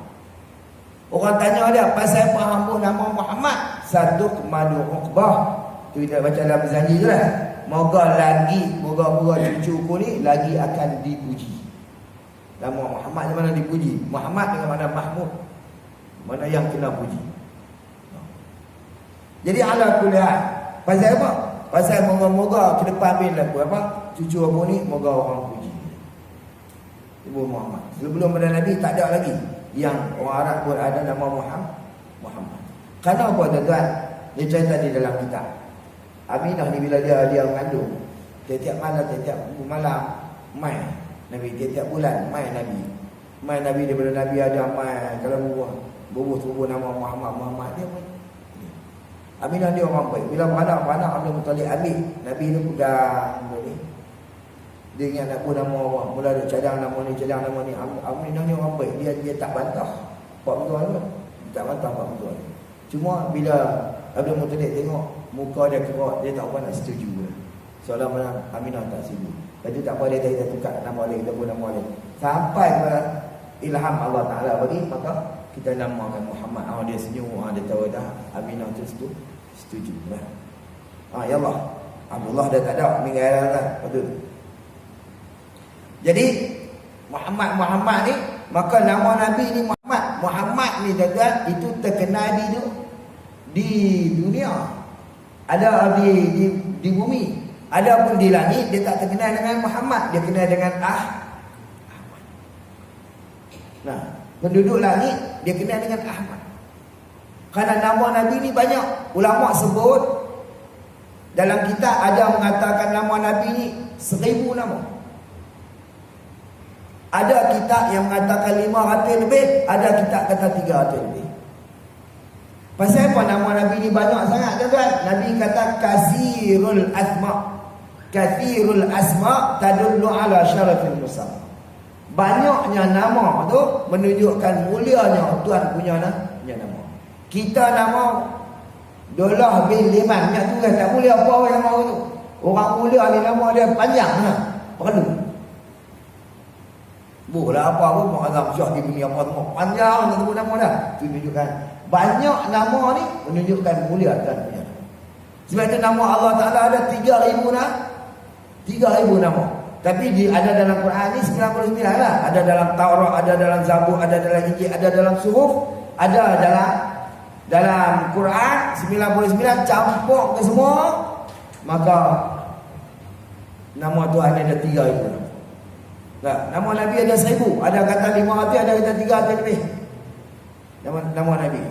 [SPEAKER 1] Orang tanya dia, pasal apa hamba nama Muhammad? Satukmalu uqbah. Tu kita baca dalam zanji tu lah. Moga cucuku ni lagi akan dipuji. Nama Muhammad di mana dipuji? Muhammad dengan mana Mahmud, mana yang kena puji. Jadi ala kulli hal, pasal apa? Pasal moga-moga ke depan bila apa? Cucu aku ni moga orang puji. Ibu Muhammad. Sebelum ada Nabi tak ada lagi yang orang Arab pun ada nama Muhammad. Kerana apa tuan-tuan? Dia cerita di dalam kitab. Aminah ni bila dia mengandung, tiap-tiap malam mai Nabi, tiap-tiap bulan mai Nabi daripada Nabi ada mai kalau bubuh nama Muhammad dia pun. Aminah dia orang baik. Bila beranak Abdul Muttalib ambil Nabi ni pegang boleh. Dia ingat nak pun nama orang. Mula dia cadang nama ni. Aminah ni orang baik. Dia tak bantah Pak Mentua tu. Tak bantah Pak Mentua tu. Cuma bila Abdul Muttalib tengok muka dia kerak, dia tak apa nak setuju. Seolah mana Aminah tak setuju. Lepas tu tak apa, dia tukar nama dia, kita pun nama dia. Sampai kepada ilham Allah Ta'ala bagi, maka kita namakan Muhammad. Dia senyum, dia tahu dah Aminah tu setuju lah. Ya Allah, Abdullah dah tak ada, meninggal lah. Betul. Jadi Muhammad ni, maka nama Nabi ni Muhammad ni juga itu terkenal di dunia. Ada di bumi, ada pun di langit. Dia tak terkenal dengan Muhammad, dia kenal dengan Ahmad. Nah, penduduk langit dia kenal dengan Ahmad. Kerana nama Nabi ni banyak. Ulama sebut dalam kitab ada mengatakan nama Nabi ni 1000 nama. Ada kitab yang mengatakan 500 lebih, ada kitab kata 300 lebih. Pasal apa nama Nabi ni banyak sangat kan? Nabi kata kasirul asma tadullu ala syarafil musamma. Banyaknya nama tu menunjukkan mulianya Tuhan punya nama. Kita nama Dolah bin Liman, yang tu kan tak mulia apa orang nama tu. Orang mulia ni nama dia panjang lah. Perlu. Boleh apa pun Muazzam Syah di dunia apa semua panjang tu nama dah. Tu menunjukkan banyak nama ni menunjukkan mulia Tuhan punya. Sebab itu nama Allah Ta'ala ada 3,000 nama. Tapi ada dalam Quran ni 99 lah. Ada dalam Taurat, ada dalam Zabur, ada dalam Injil, ada dalam Suhuf, ada dalam Quran 99 campur ke semua. maka nama Tuhan ada 3,000. Nah, nama Nabi ada 1,000. Ada kata 500, ada kata 300 lebih. Nama Nabi.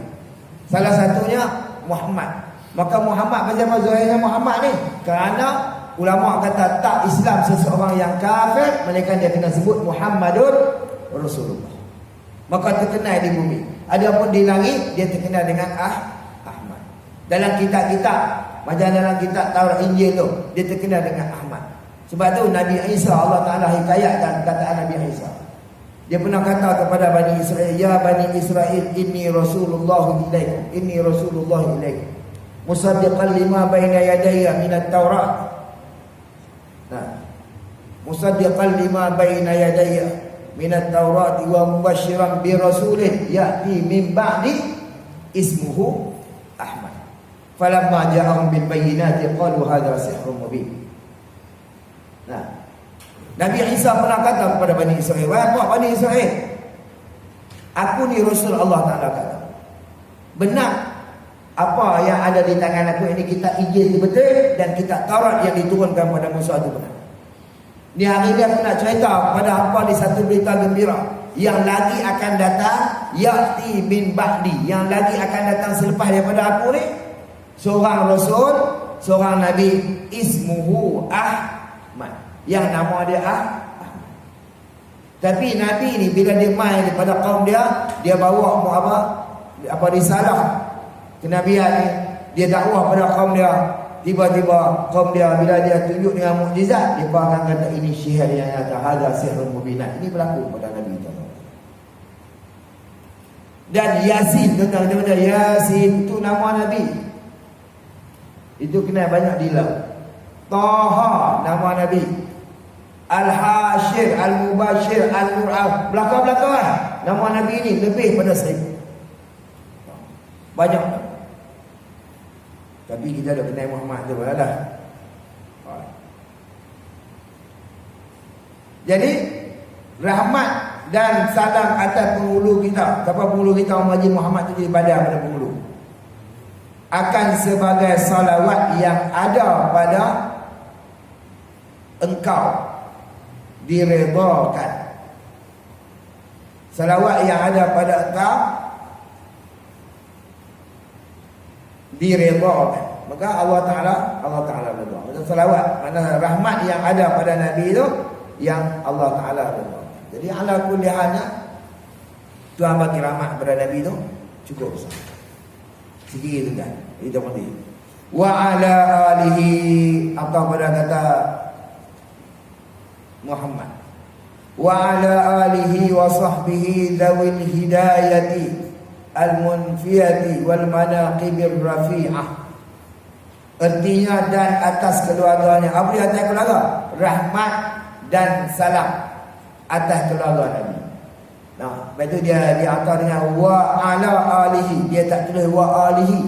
[SPEAKER 1] Salah satunya Muhammad. Maka Muhammad macam zahirnya Muhammad ni, kerana ulama kata tak Islam seseorang yang kafir melainkan dia kena sebut Muhammadur Rasulullah. Maka terkenal di bumi. Adapun di langit dia terkenal dengan Ahmad. Dalam kitab-kitab, macam dalam kitab Taurat Injil tu, dia terkenal dengan Ahmad. Sebab tu Nabi Isa, Allah Ta'ala hikayatkan kataan Nabi Isa. Dia pernah kata kepada Bani Israel, ya Bani Israel, inni Rasulullah ilaikum, inni Rasulullah ilaikum, musaddiqan lima baina yadayya minat Taurat. Nah, musaddiqan lima baina yadayya minat Taurat wa mubasysyiran bi rasulin ya'ti min ba'di ismuhu Ahmad. Falamma ja'ahum bil bayyinati qalu hadha sihrun mubin. Nah, Nabi Isa pernah kata kepada Bani Israel, wahai Bani Israel, aku ni Rasul Allah Ta'ala kata. Benar apa yang ada di tangan aku ini, kitab Injil itu betul, dan kitab Taurat yang diturunkan pada Musa itu benar. Ni hari ni aku nak cerita pada apa di satu berita gembira yang lagi akan datang, ya'ti min ba'di, yang lagi akan datang selepas daripada aku ni, seorang Rasul, seorang Nabi, ismuhu Ahmad, yang nama dia Ahmad. Tapi Nabi ni bila dia mai daripada kaum dia bawa apa risalah kenabian ni, dia dakwah pada kaum dia. Tiba-tiba kaum dia bila dia tunjuk dengan mukjizat, dia akan kata ini sihir yang nyata, hadza sihrun mubinat. Ini berlaku pada Nabi SAW. Dan Yasin, tentang Yasin itu nama Nabi. Itu kena banyak dilau. Taha nama Nabi. Al-Hashir, Al-Mubashir, Al-Qur'an, belakang-belakang nama Nabi ini lebih pada 1,000. Banyak. Tapi kita dah kenal Muhammad tu lah. Jadi rahmat dan salam atas penghulu kita. Siapa penghulu kita? Haji Muhammad tu ibadah pada penghulu. Akan sebagai salawat yang ada pada engkau diredakan. Salawat yang ada pada engkau diredakan. Maka Allah Ta'ala redha. Maksud salawat, mana rahmat yang ada pada Nabi itu yang Allah Ta'ala redha. Jadi ala kulli halnya Tuhan bagi rahmat pada Nabi itu cukup besar. Sikit itu kan. Itu penting. Wa ala alihi, atau pada kata Muhammad. Wa ala alihi wa sahbihi dzawil hidayati al-munfiyati wal manaqibir rafi'ah. Artinya dan atas keluarganya. Apa dia atas keluarga? Rahmat dan salam atas keluarga Nabi. Nah, lepas tu dia diatar dengan wa ala alihi. Dia tak tulis wa alihi.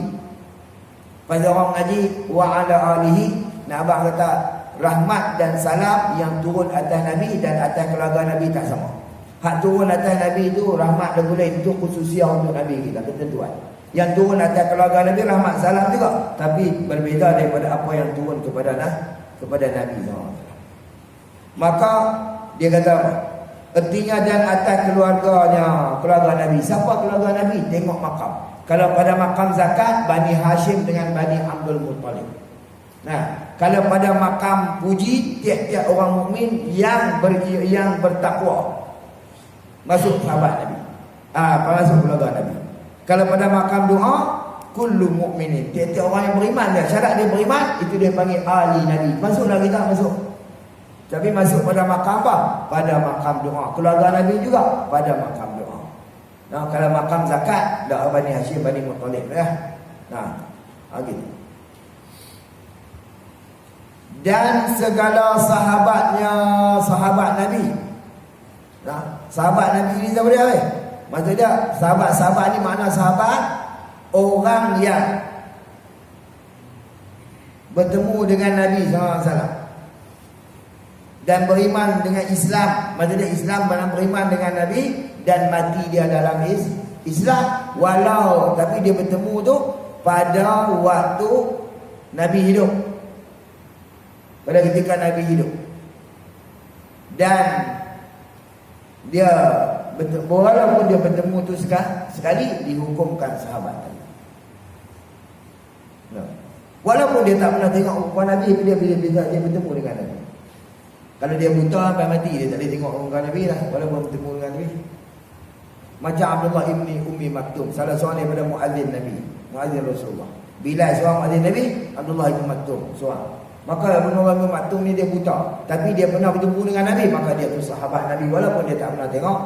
[SPEAKER 1] Pada orang ngaji wa ala alihi, nak abang kata rahmat dan salam yang turun atas Nabi dan atas keluarga Nabi tak sama. Hak turun atas Nabi itu rahmat dan boleh, itu khususiah untuk Nabi kita, ketentuan. Yang turun atas keluarga Nabi rahmat salam juga, tapi berbeza daripada apa yang turun kepada Nabi SAW. Maka dia kata apa? Artinya dan atas keluarga Nabi. Siapa keluarga Nabi? Tengok makam. Kalau pada makam zakat, Bani Hashim dengan Bani Abdul Muttalib. Nah, kalau pada makam puji, tiap-tiap orang mukmin yang bertakwa masuk sahabat Nabi. Masuk keluarga Nabi. Kalau pada makam doa, kullu mukminin, tiap-tiap orang yang beriman dia, syarat dia beriman, itu dia panggil ahli Nabi. Masuklah kita masuk. Tapi masuk pada makam apa? Pada makam doa. Keluarga Nabi juga pada makam doa. Nah, kalau makam zakat, dah Bani Hashim, Bani Muttalib ya. Nah, gitu. Dan segala sahabat Nabi. Nah, sahabat Nabi ini siapa dia? Maksudnya sahabat-sahabat ni makna sahabat orang yang bertemu dengan Nabi SAW dan beriman dengan Islam. Maksudnya Islam beriman dengan Nabi dan mati dia dalam Islam. Walau tapi dia bertemu tu pada waktu Nabi hidup. pada ketika Nabi hidup. Dan dia walaupun dia bertemu tu sekali, dihukumkan sahabat tadi. Walaupun dia tak pernah tengok muka Nabi, dia bertemu dengan Nabi. Kalau dia buta sampai mati, dia tak boleh tengok muka Nabi lah, walaupun bertemu dengan Nabi. Macam Abdullah ibni Ummi Maktum, salah seorang daripada muazzin Nabi, muazzin Rasulullah. Bilal seorang muazzin Nabi, Abdullah ibn Maktum seorang. Maka Abdullah ibn Maktum ni dia buta, tapi dia pernah bertemu dengan Nabi, maka dia tu sahabat Nabi walaupun dia tak pernah tengok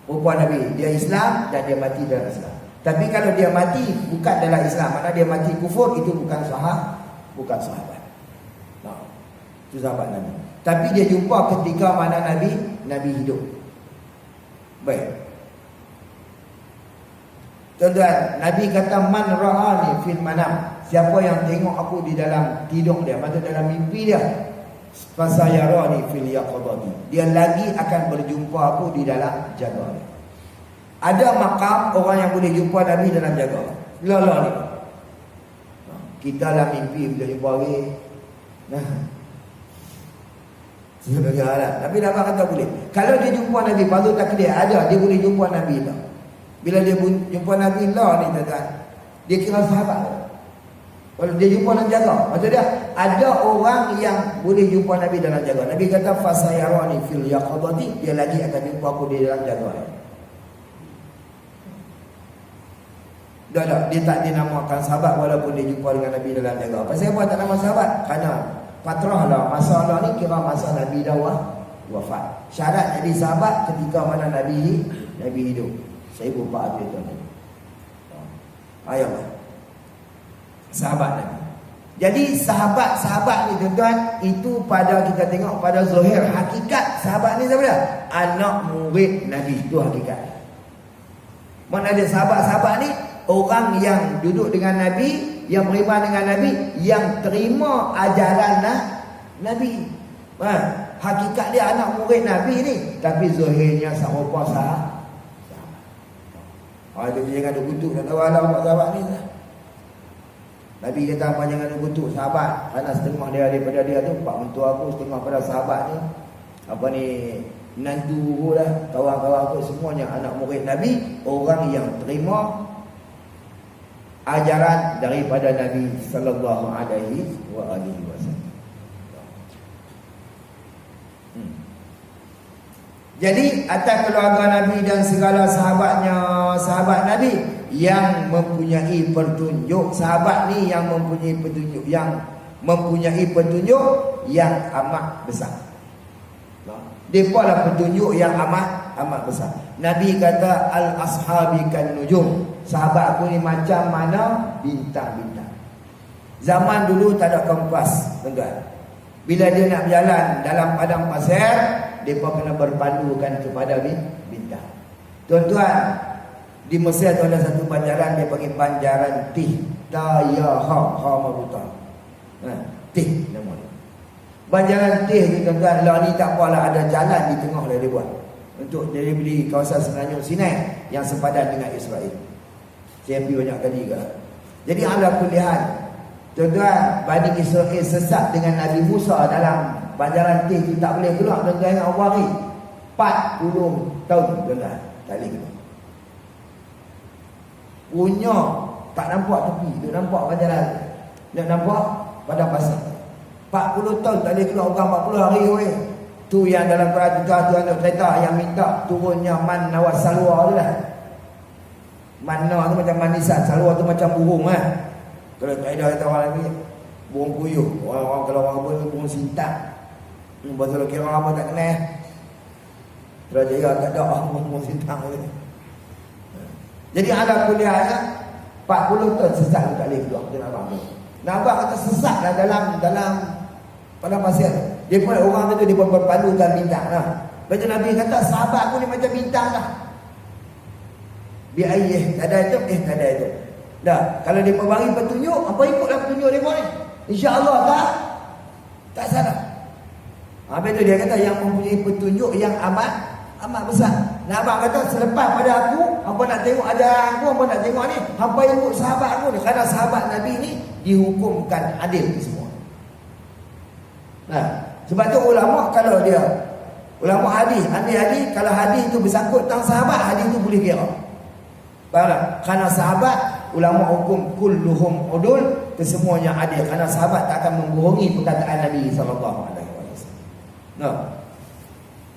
[SPEAKER 1] rupa Nabi. Dia Islam dan dia mati dalam Islam. Tapi kalau dia mati bukan dalam Islam, mana dia mati kufur, itu bukan sahabat. Nah, itu sahabat Nabi. Tapi dia jumpa ketika mana Nabi hidup. Baik. Tuan-tuan, Nabi kata man ra'ani fil manam, siapa yang tengok aku di dalam tidur dia, maksud dalam mimpi dia, fasayarani fil yaqadati, dia lagi akan berjumpa aku di dalam jaga dia. Ada makam orang yang boleh jumpa Nabi dalam jaga. Lala ni. Kita dalam mimpi bila jumpa lagi. Nah. Sebagai alat. Tapi dapat kata boleh. Kalau dia jumpa Nabi, patut tak dia ada, dia boleh jumpa Nabi lah. Bila dia jumpa Nabi lah ni tuan-tuan, dia kira sahabat. Kalau dia jumpa dalam jaga, maksud dia ada orang yang boleh jumpa Nabi dalam jaga. Nabi kata fasayarani fil yaqadati, dia lagi akan jumpa aku di dalam jaga. Dia tak dinamakan sahabat walaupun dia jumpa dengan Nabi dalam jaga. Pasal apa tak nama sahabat? Kerana patrah lah, masalah ni kira masa Nabi dah wafat. Syarat jadi sahabat ketika mana Nabi hidup. Saya berapa habis tuan. Ayatlah. Sahabat Nabi. Jadi sahabat-sahabat ni tuan-tuan, itu pada kita tengok pada zahir, hakikat sahabat ni siapa dia? Anak murid Nabi, itu hakikat. Mana ada sahabat-sahabat ni? Orang yang duduk dengan Nabi, yang beriman dengan Nabi, yang terima ajaran Nabi. Hakikat dia anak murid Nabi ni, tapi zahirnya serupa sahabat. Dia jangan duk kutuk, tak tahu alam sahabat ni. Nabi kata apa, jangan duk kutuk sahabat, kerana setengah dia daripada dia tu, pak mentua aku, setengah pada sahabat ni, apa ni, menantu lah, kawan-kawan aku semuanya anak murid Nabi, orang yang terima ajaran daripada Nabi sallallahu alaihi wasallam. Jadi atas keluarga Nabi dan segala sahabatnya, sahabat Nabi yang mempunyai petunjuk, sahabat ni yang mempunyai petunjuk, yang amat besar. Depa lah petunjuk yang amat besar. Nabi kata al-ashabi kan nujum, sahabat aku ni macam mana bintang-bintang. Zaman dulu tak ada kompas, tuan-tuan. Bila dia nak berjalan dalam padang pasir, depa kena berpandukan kepada bintang. Tuan-tuan, di Mesir tu ada satu banjaran, dia panggil banjaran Tih Tayaha Mabuta. Tih nama dia. Banjaran Tih ni tuan-tuan, lah ni tak apalah, ada jalan di tengah dia buat untuk dia beli kawasan Semenanjung Sinai yang sepadan dengan Israel. Saya pergi banyak kali ke. Jadi ala kulihan, tuan-tuan, Bani Israel sesat dengan Nabi Musa dalam banjaran Tih tu, tak boleh keluar tuan-tuan dengan Awari 40 tahun tuan-tuan, tak boleh keluar. Punya tak nampak tepi, dia nampak banjaran, dia nampak padang pasir. 40 tahun tak boleh keluar, orang 40 hari weh. Tu yang dalam Quran tu ada kereta yang minta turunnya man nawas salwa tu lah. Manna tu macam manisan, salwa tu macam burung lah. Kalau kaedah kata orang lagi, burung puyuh. Orang kalau orang pun burung sintak. Pasal kira apa tak kenal. Terus dia tak ada burung sintak tu. Jadi ada kuliahnya 40 tahun sesat tak boleh keluar. Dia nak abang. Nak abang kata sesat lah dalam padang pasir. Dia pun orang tu dia pun berpadukan bintang lah. Baca Nabi kata sahabat aku ni macam bintang lah. Dia tak ada itu, tak ada itu. Dah, kalau dia bagi petunjuk, apa ikutlah petunjuk dia pun ni. Insya-Allah tak salah. Habis tu dia kata yang mempunyai petunjuk yang amat besar. Nah, abang kata selepas pada aku, apa nak tengok ajaran aku, apa nak tengok ni, apa ikut sahabat aku ni. Kerana sahabat Nabi ni dihukumkan adil semua. Sebab tu ulama kalau dia ulama hadis, ahli hadis, kalau hadis itu bersangkut tentang sahabat, hadis itu boleh kira. Faham tak? Kerana sahabat ulama hukum kulluhum udul, kesemuanya adil. Kerana sahabat tak akan membohongi perkataan Nabi sallallahu alaihi wasallam.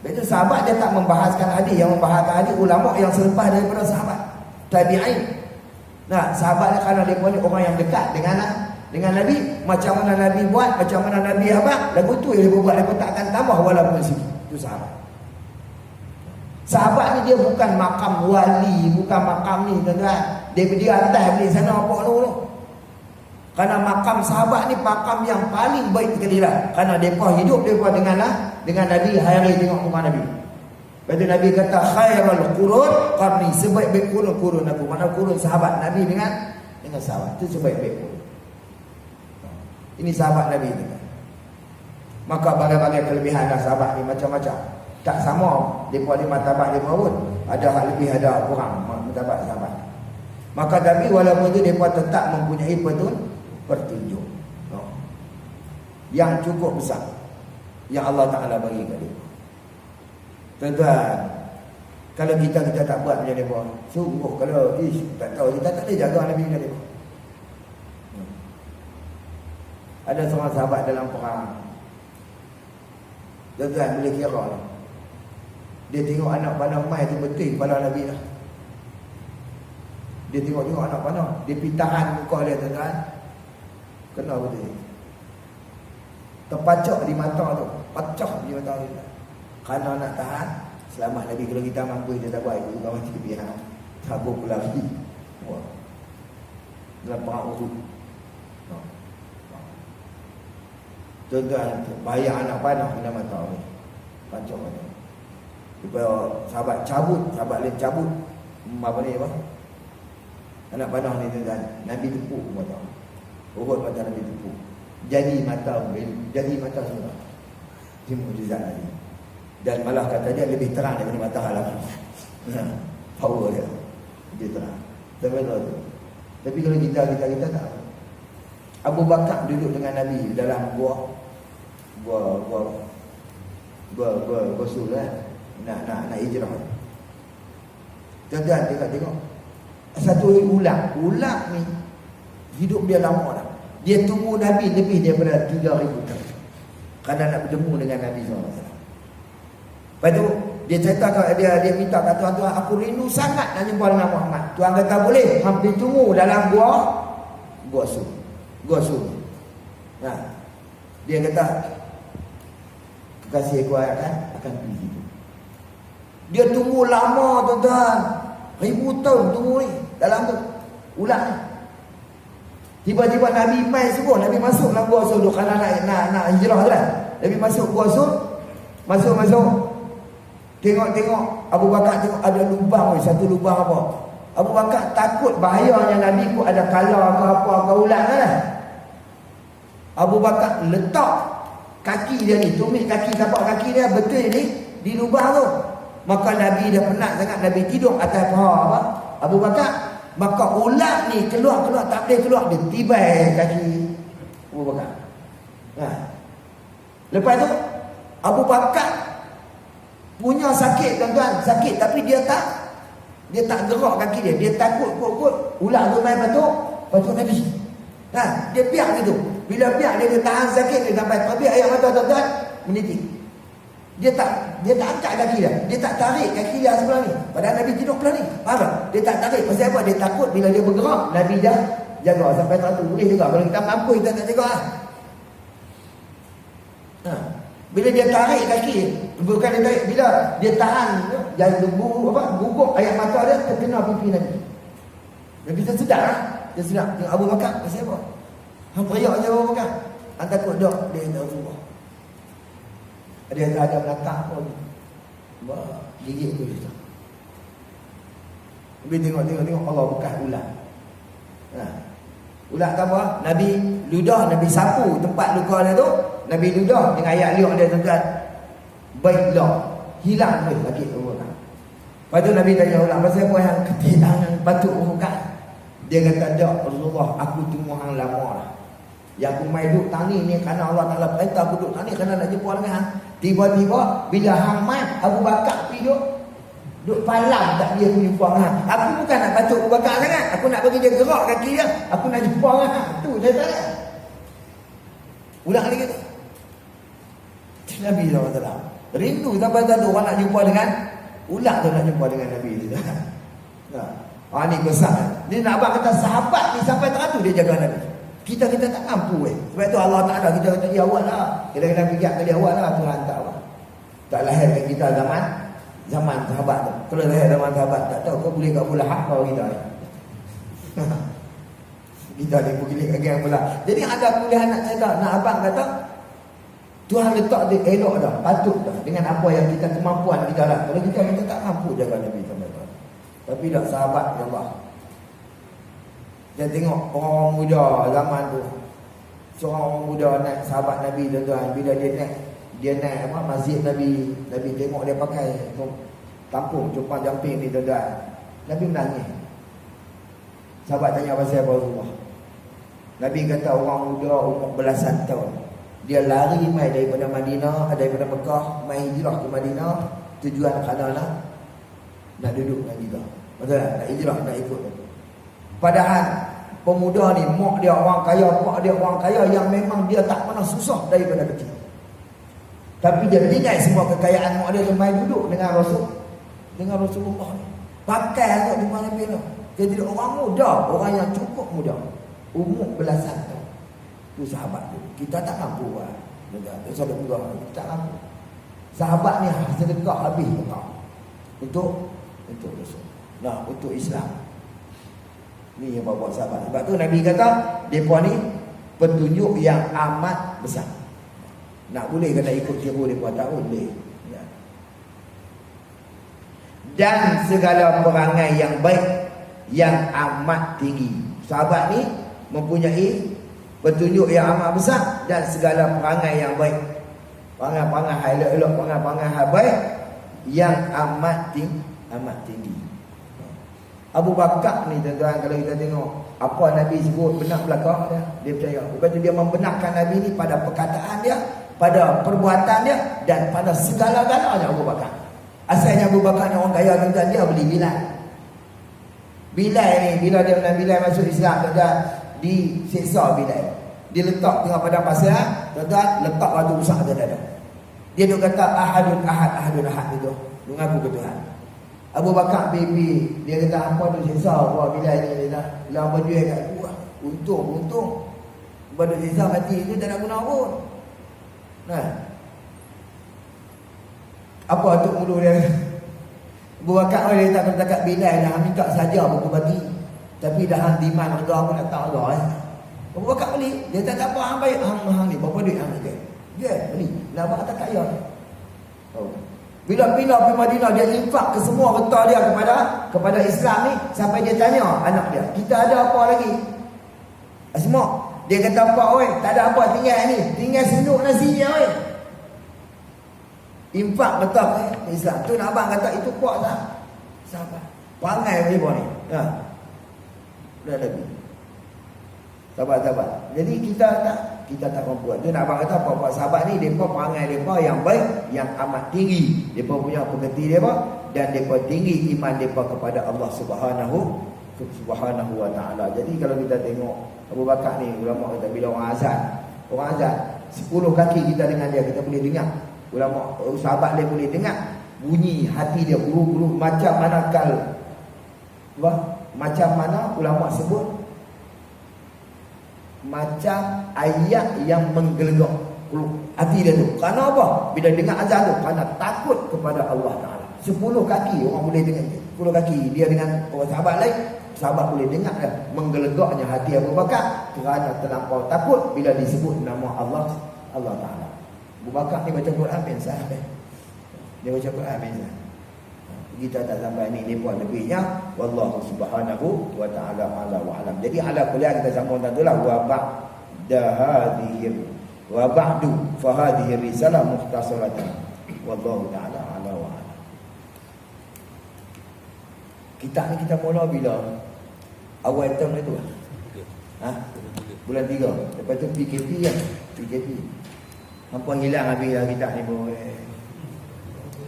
[SPEAKER 1] Itu sahabat dia tak membahaskan hadis, yang membahaskan hadis ulama yang selepas daripada sahabat, tabi'in. Sahabat dia kerana dia punya orang yang dekat dengan Nabi, macam mana Nabi buat, macam mana Nabi abang, lagu tu yang dia buat, dia tak akan tambah walaupun sikit. Itu sahabat. Sahabat ni dia bukan makam wali, bukan makam ni tuan-tuan. Dia atas beli sana apa dulu. Kerana makam sahabat ni makam yang paling baik sekali lah. Kerana mereka hidup mereka dengan Nabi, hari tengok rumah Nabi. Lepas tu Nabi kata khairul qurun qarni, sebaik-baik kurun aku. Mana kurun sahabat Nabi dengan sahabat. Itu sebaik-baik kurun. Ini sahabat Nabi tu. Maka bagai-bagai kelebihan sahabat ni macam-macam. Tak sama depa di martabat depa pun. Ada hal lebih, ada kurang martabat sahabat. Maka tapi walaupun itu depa tetap mempunyai petunjuk yang cukup besar yang Allah Taala bagi kat dia. Tuan-tuan, kalau kita tak buat macam depa, sungguh kalau tak tahu kita tak boleh jaga Nabi macam depa. Ada seorang sahabat dalam perang. Tuan-tuan boleh kira lah. Dia tengok anak panah mai tu betul kepala Nabi lah. Dia tengok anak panah, dia pitahan muka dia tuan-tuan. Kena betul. Terpacak di mata tu, pecah di mata dia. Kerana nak tahan selamat Nabi. Kalau kita mampu dia tak buat itu, kawan kita biar tabur pula lagi. Wah. Dalam perang Uhud. Tuan-tuan, bayar anak panah kena mata ni. Pacak mata. Supaya sahabat lain cabut apa ni apa? Anak panah ni tuan-tuan, Nabi tepuk mata. Uhud mata Nabi tepuk. Jadi mata semua. Dia mukjizat Nabi. Dan malah kata dia lebih terang daripada matahari. Power dia. Dia terang. Tapi kalau kita tak. Abu Bakar duduk dengan Nabi dalam gua Rasul lah. Nak hijrah. Tuan-tuan tengok. Satu ulang ni hidup dia lama dah. Dia tunggu Nabi lebih daripada 3,000 tahun. Kerana nak bertemu dengan Nabi SAW. Lepas tu dia cerita dia minta kat tuan-tuan, aku rindu sangat nak jumpa dengan Muhammad. Tuan kata boleh, hampir tunggu dalam gua Sur. Dia kata kekasih aku akan pergi. Dia tunggu lama tuan-tuan. 1000 tahun tunggu ni dalam tu. Ulang ni. Tiba-tiba Nabi mai semua, Nabi masuk dalam gua Sur kerana nak hijrah tu kan. Nabi masuk gua Sur, masuk. Tengok Abu Bakar tengok ada lubang, satu lubang apa. Abu Bakar takut bahayanya Nabi pun ada kala ke apa ke ulang kan. Abu Bakar letak kaki dia ni, tumit kaki, tapak kaki dia betul ni di lubang tu. Maka Nabi dah penat sangat, Nabi tidur atas paha Abu Bakar. Maka ulat ni keluar tak boleh keluar, dia tibai kaki Abu Bakar. Lepas tu Abu Bakar punya sakit tuan-tuan, sakit tapi dia tak gerak kaki dia. Dia takut kot ulat tu main patut Nabi. Dia biar gitu. Bila biar dia tahan sakit dia sampai terbit air mata tuan-tuan, menitik. Dia tak angkat kaki dia. Dia tak tarik kaki dia sebelah ni. Padahal Nabi tidur belah ni. Faham tak? Dia tak tarik. Pasal apa? Dia takut bila dia bergerak, Nabi dah jaga sampai tak tu. Boleh juga. Kalau kita mampu, kita tak jaga lah. Bila dia tarik kaki, bukan dia tarik, bila dia tahan, jangan gugur air mata dia terkena pipi Nabi. Nabi tak sedar lah. Dia sedar. Tengok Abu Bakar. Pasal apa? Hang teriak je Abu Bakar. Hang takut dok dia tak semua. Dia ada belakang pun. Gigit tu je. Habis tengok Allah bekas ulat. Ulat tak apa? Nabi ludah, Nabi sapu tempat luka dia tu. Nabi ludah dengan ayat liuk dia tuan-tuan. Baiklah, hilang tu sakit Abu Bakar. Lepas tu Nabi tanya ulat, pasal apa yang ketidak patut Abu Bakar? Dia kata, "Dak Rasulullah, aku tunggu hang lama lah. Yang aku main duduk tani ni kerana Allah Ta'ala perintah aku duduk tani kerana nak jumpa dengan hang. Tiba-tiba bila hang main Abu Bakar pergi duduk palam tak dia pergi jumpa dengan hang. Aku bukan nak batuk Abu Bakar sangat. Aku nak bagi dia gerak kaki dia. Aku nak jumpa dengan hang. Tu saya tak nak. Ulang lagi kata. Nabi SAW rindu sampai satu orang nak jumpa dengan ulang tu nak jumpa dengan Nabi tu. Ni besar. Dia nak abang kata sahabat ni sampai teratur dia jaga Nabi. Kita tak mampu Sebab tu Allah Ta'ala kita kata dia awal lah. Kita kena fikir kali awal lah Tuhan tak apa. Tak lahirkan kita zaman sahabat tu. Kalau lahir zaman sahabat tak tahu kau boleh kat bola hak kau kita. Kita ni boleh kat gang bola. Jadi ada kuliah nak cerita nak abang kata Tuhan letak dia elok dah, patut dah dengan apa yang kita kemampuan kita lah. Kalau kita tak mampu jaga Nabi SAW. Tapi dah sahabat ya Allah. Dia tengok orang muda zaman tu. Seorang orang muda naik sahabat Nabi tuan-tuan. Bila dia naik apa masjid Nabi tengok dia pakai tampung cupang jamping ni tuan-tuan. Nabi menangis. Sahabat tanya pasal Rasulullah. Nabi kata orang muda umur belasan tahun. Dia lari mai daripada Madinah, daripada Mekah, mai hijrah ke Madinah, tujuan kerana nak duduk dengan kita. Betul tak? Nak hijrah, nak ikut. Padahal pemuda ni mak dia orang kaya, pak dia orang kaya yang memang dia tak pernah susah daripada kecil. Tapi dia tinggal semua kekayaan mak dia mai duduk dengan Rasulullah ni. Pakai agak di mana bila. Dia jadi orang muda, orang yang cukup muda. Umur belasan tahun. Tu sahabat tu. Kita tak mampu buat. Sedekah kita tak mampu. Sahabat ni sedekah habis betul. Untuk Rasul. Nah, untuk Islam. Ni yang bawa sahabat. Sebab tu Nabi kata, depa ni petunjuk yang amat besar. Nak boleh kena ikut tiru depa tak boleh. Ya. Dan segala perangai yang baik yang amat tinggi. Sahabat ni mempunyai petunjuk yang amat besar dan segala perangai yang baik. Perangai-perangai elok-elok, perangai-perangai baik yang amat tinggi. Abu Bakar ni tuan-tuan, kalau kita tengok apa Nabi sebut benar belakang dia percaya. Bukan dia membenarkan Nabi ni pada perkataan dia, pada perbuatan dia dan pada segala-galanya Abu Bakar. Asalnya Abu Bakar ni orang kaya tuan-tuan, dia beli Bilal. Bilal ni bila dia menang Bilal masuk Islam tuan-tuan, disiksa Bilal. Dia letak tengah padang pasir, tuan-tuan, letak batu besar atas dada. Dia duk kata ahadun ahad itu. Mengaku ke Tuhan. Abu Bakar pipi, dia kata apa tu siksa buat Bilal ni dia lah berjual kat aku. Untung. Badu siksa mati itu tak nak guna pun. Nah. Apa tu mulu dia? Abu Bakar dia tak kata kat Bilal dah minta saja buku bagi. Tapi dah hang demand harga aku nak tahu dah Abu Bakar beli. Dia tak apa hang bayar hang ni berapa duit hang ni. Dia beli. Lah abang tak kaya. Oh. Bila pindah ke Madinah dia infak ke semua harta dia kepada Islam ni sampai dia tanya anak dia, "Kita ada apa lagi?" Semua. Dia kata, "Pak oi, tak ada apa tinggal ni. Tinggal senduk nasi je oi." Infak betul Islam. Tu nak abang kata itu kuat tak? Sahabat. Pangai macam ni. Ha. Dah lebih. Sahabat-sahabat. Jadi kita tak mampu. Dia nak abang kata apa sahabat ni depa perangai depa yang baik, yang amat tinggi. Depa punya pengerti depa dan depa tinggi iman depa kepada Allah Subhanahu wa taala. Jadi kalau kita tengok Abu Bakar ni ulama kata bila orang azan 10 kaki kita dengan dia kita boleh dengar. Ulama sahabat dia boleh dengar bunyi hati dia guru-guru macam mana macam mana ulama sebut macam ayat yang menggelegak hati dia tu. Kerana apa? Bila dengar azan tu, kerana takut kepada Allah Ta'ala. 10 kaki orang boleh dengar. 10 kaki dia dengan orang sahabat lain, sahabat boleh dengar menggelegaknya hati Abu Bakar kerana terlampau takut bila disebut nama Allah Ta'ala. Abu Bakar ni baca Quran biasa. Dia baca Quran biasa. Kita tak sampai ni lepas lebihnya wallahu subhanahu wa ta'ala ala wa alam. Jadi ala kuliah kita sambung tentulah wa ba'du fa hadhihi risalah mukhtasaratan wallahu ta'ala ala wa alam. Kita ni kita mula bila awal tahun itu Ha? Bulan 3. Lepas tu PKP kan? PKP. Hampa hilang habis lah kita ni pun.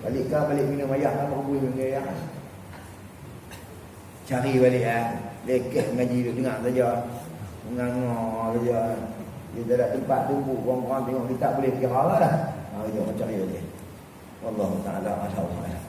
[SPEAKER 1] Balik minum ayak lah, berbuih minum ayak. Cari balik lah. Lekeh mengaji duduk dengar saja. Mengangar saja. Dia tak ada tempat tunggu. Orang-orang tengok kita boleh kira lah dah. Ha, kita cari balik. Wallahu ta'ala ala wa ala.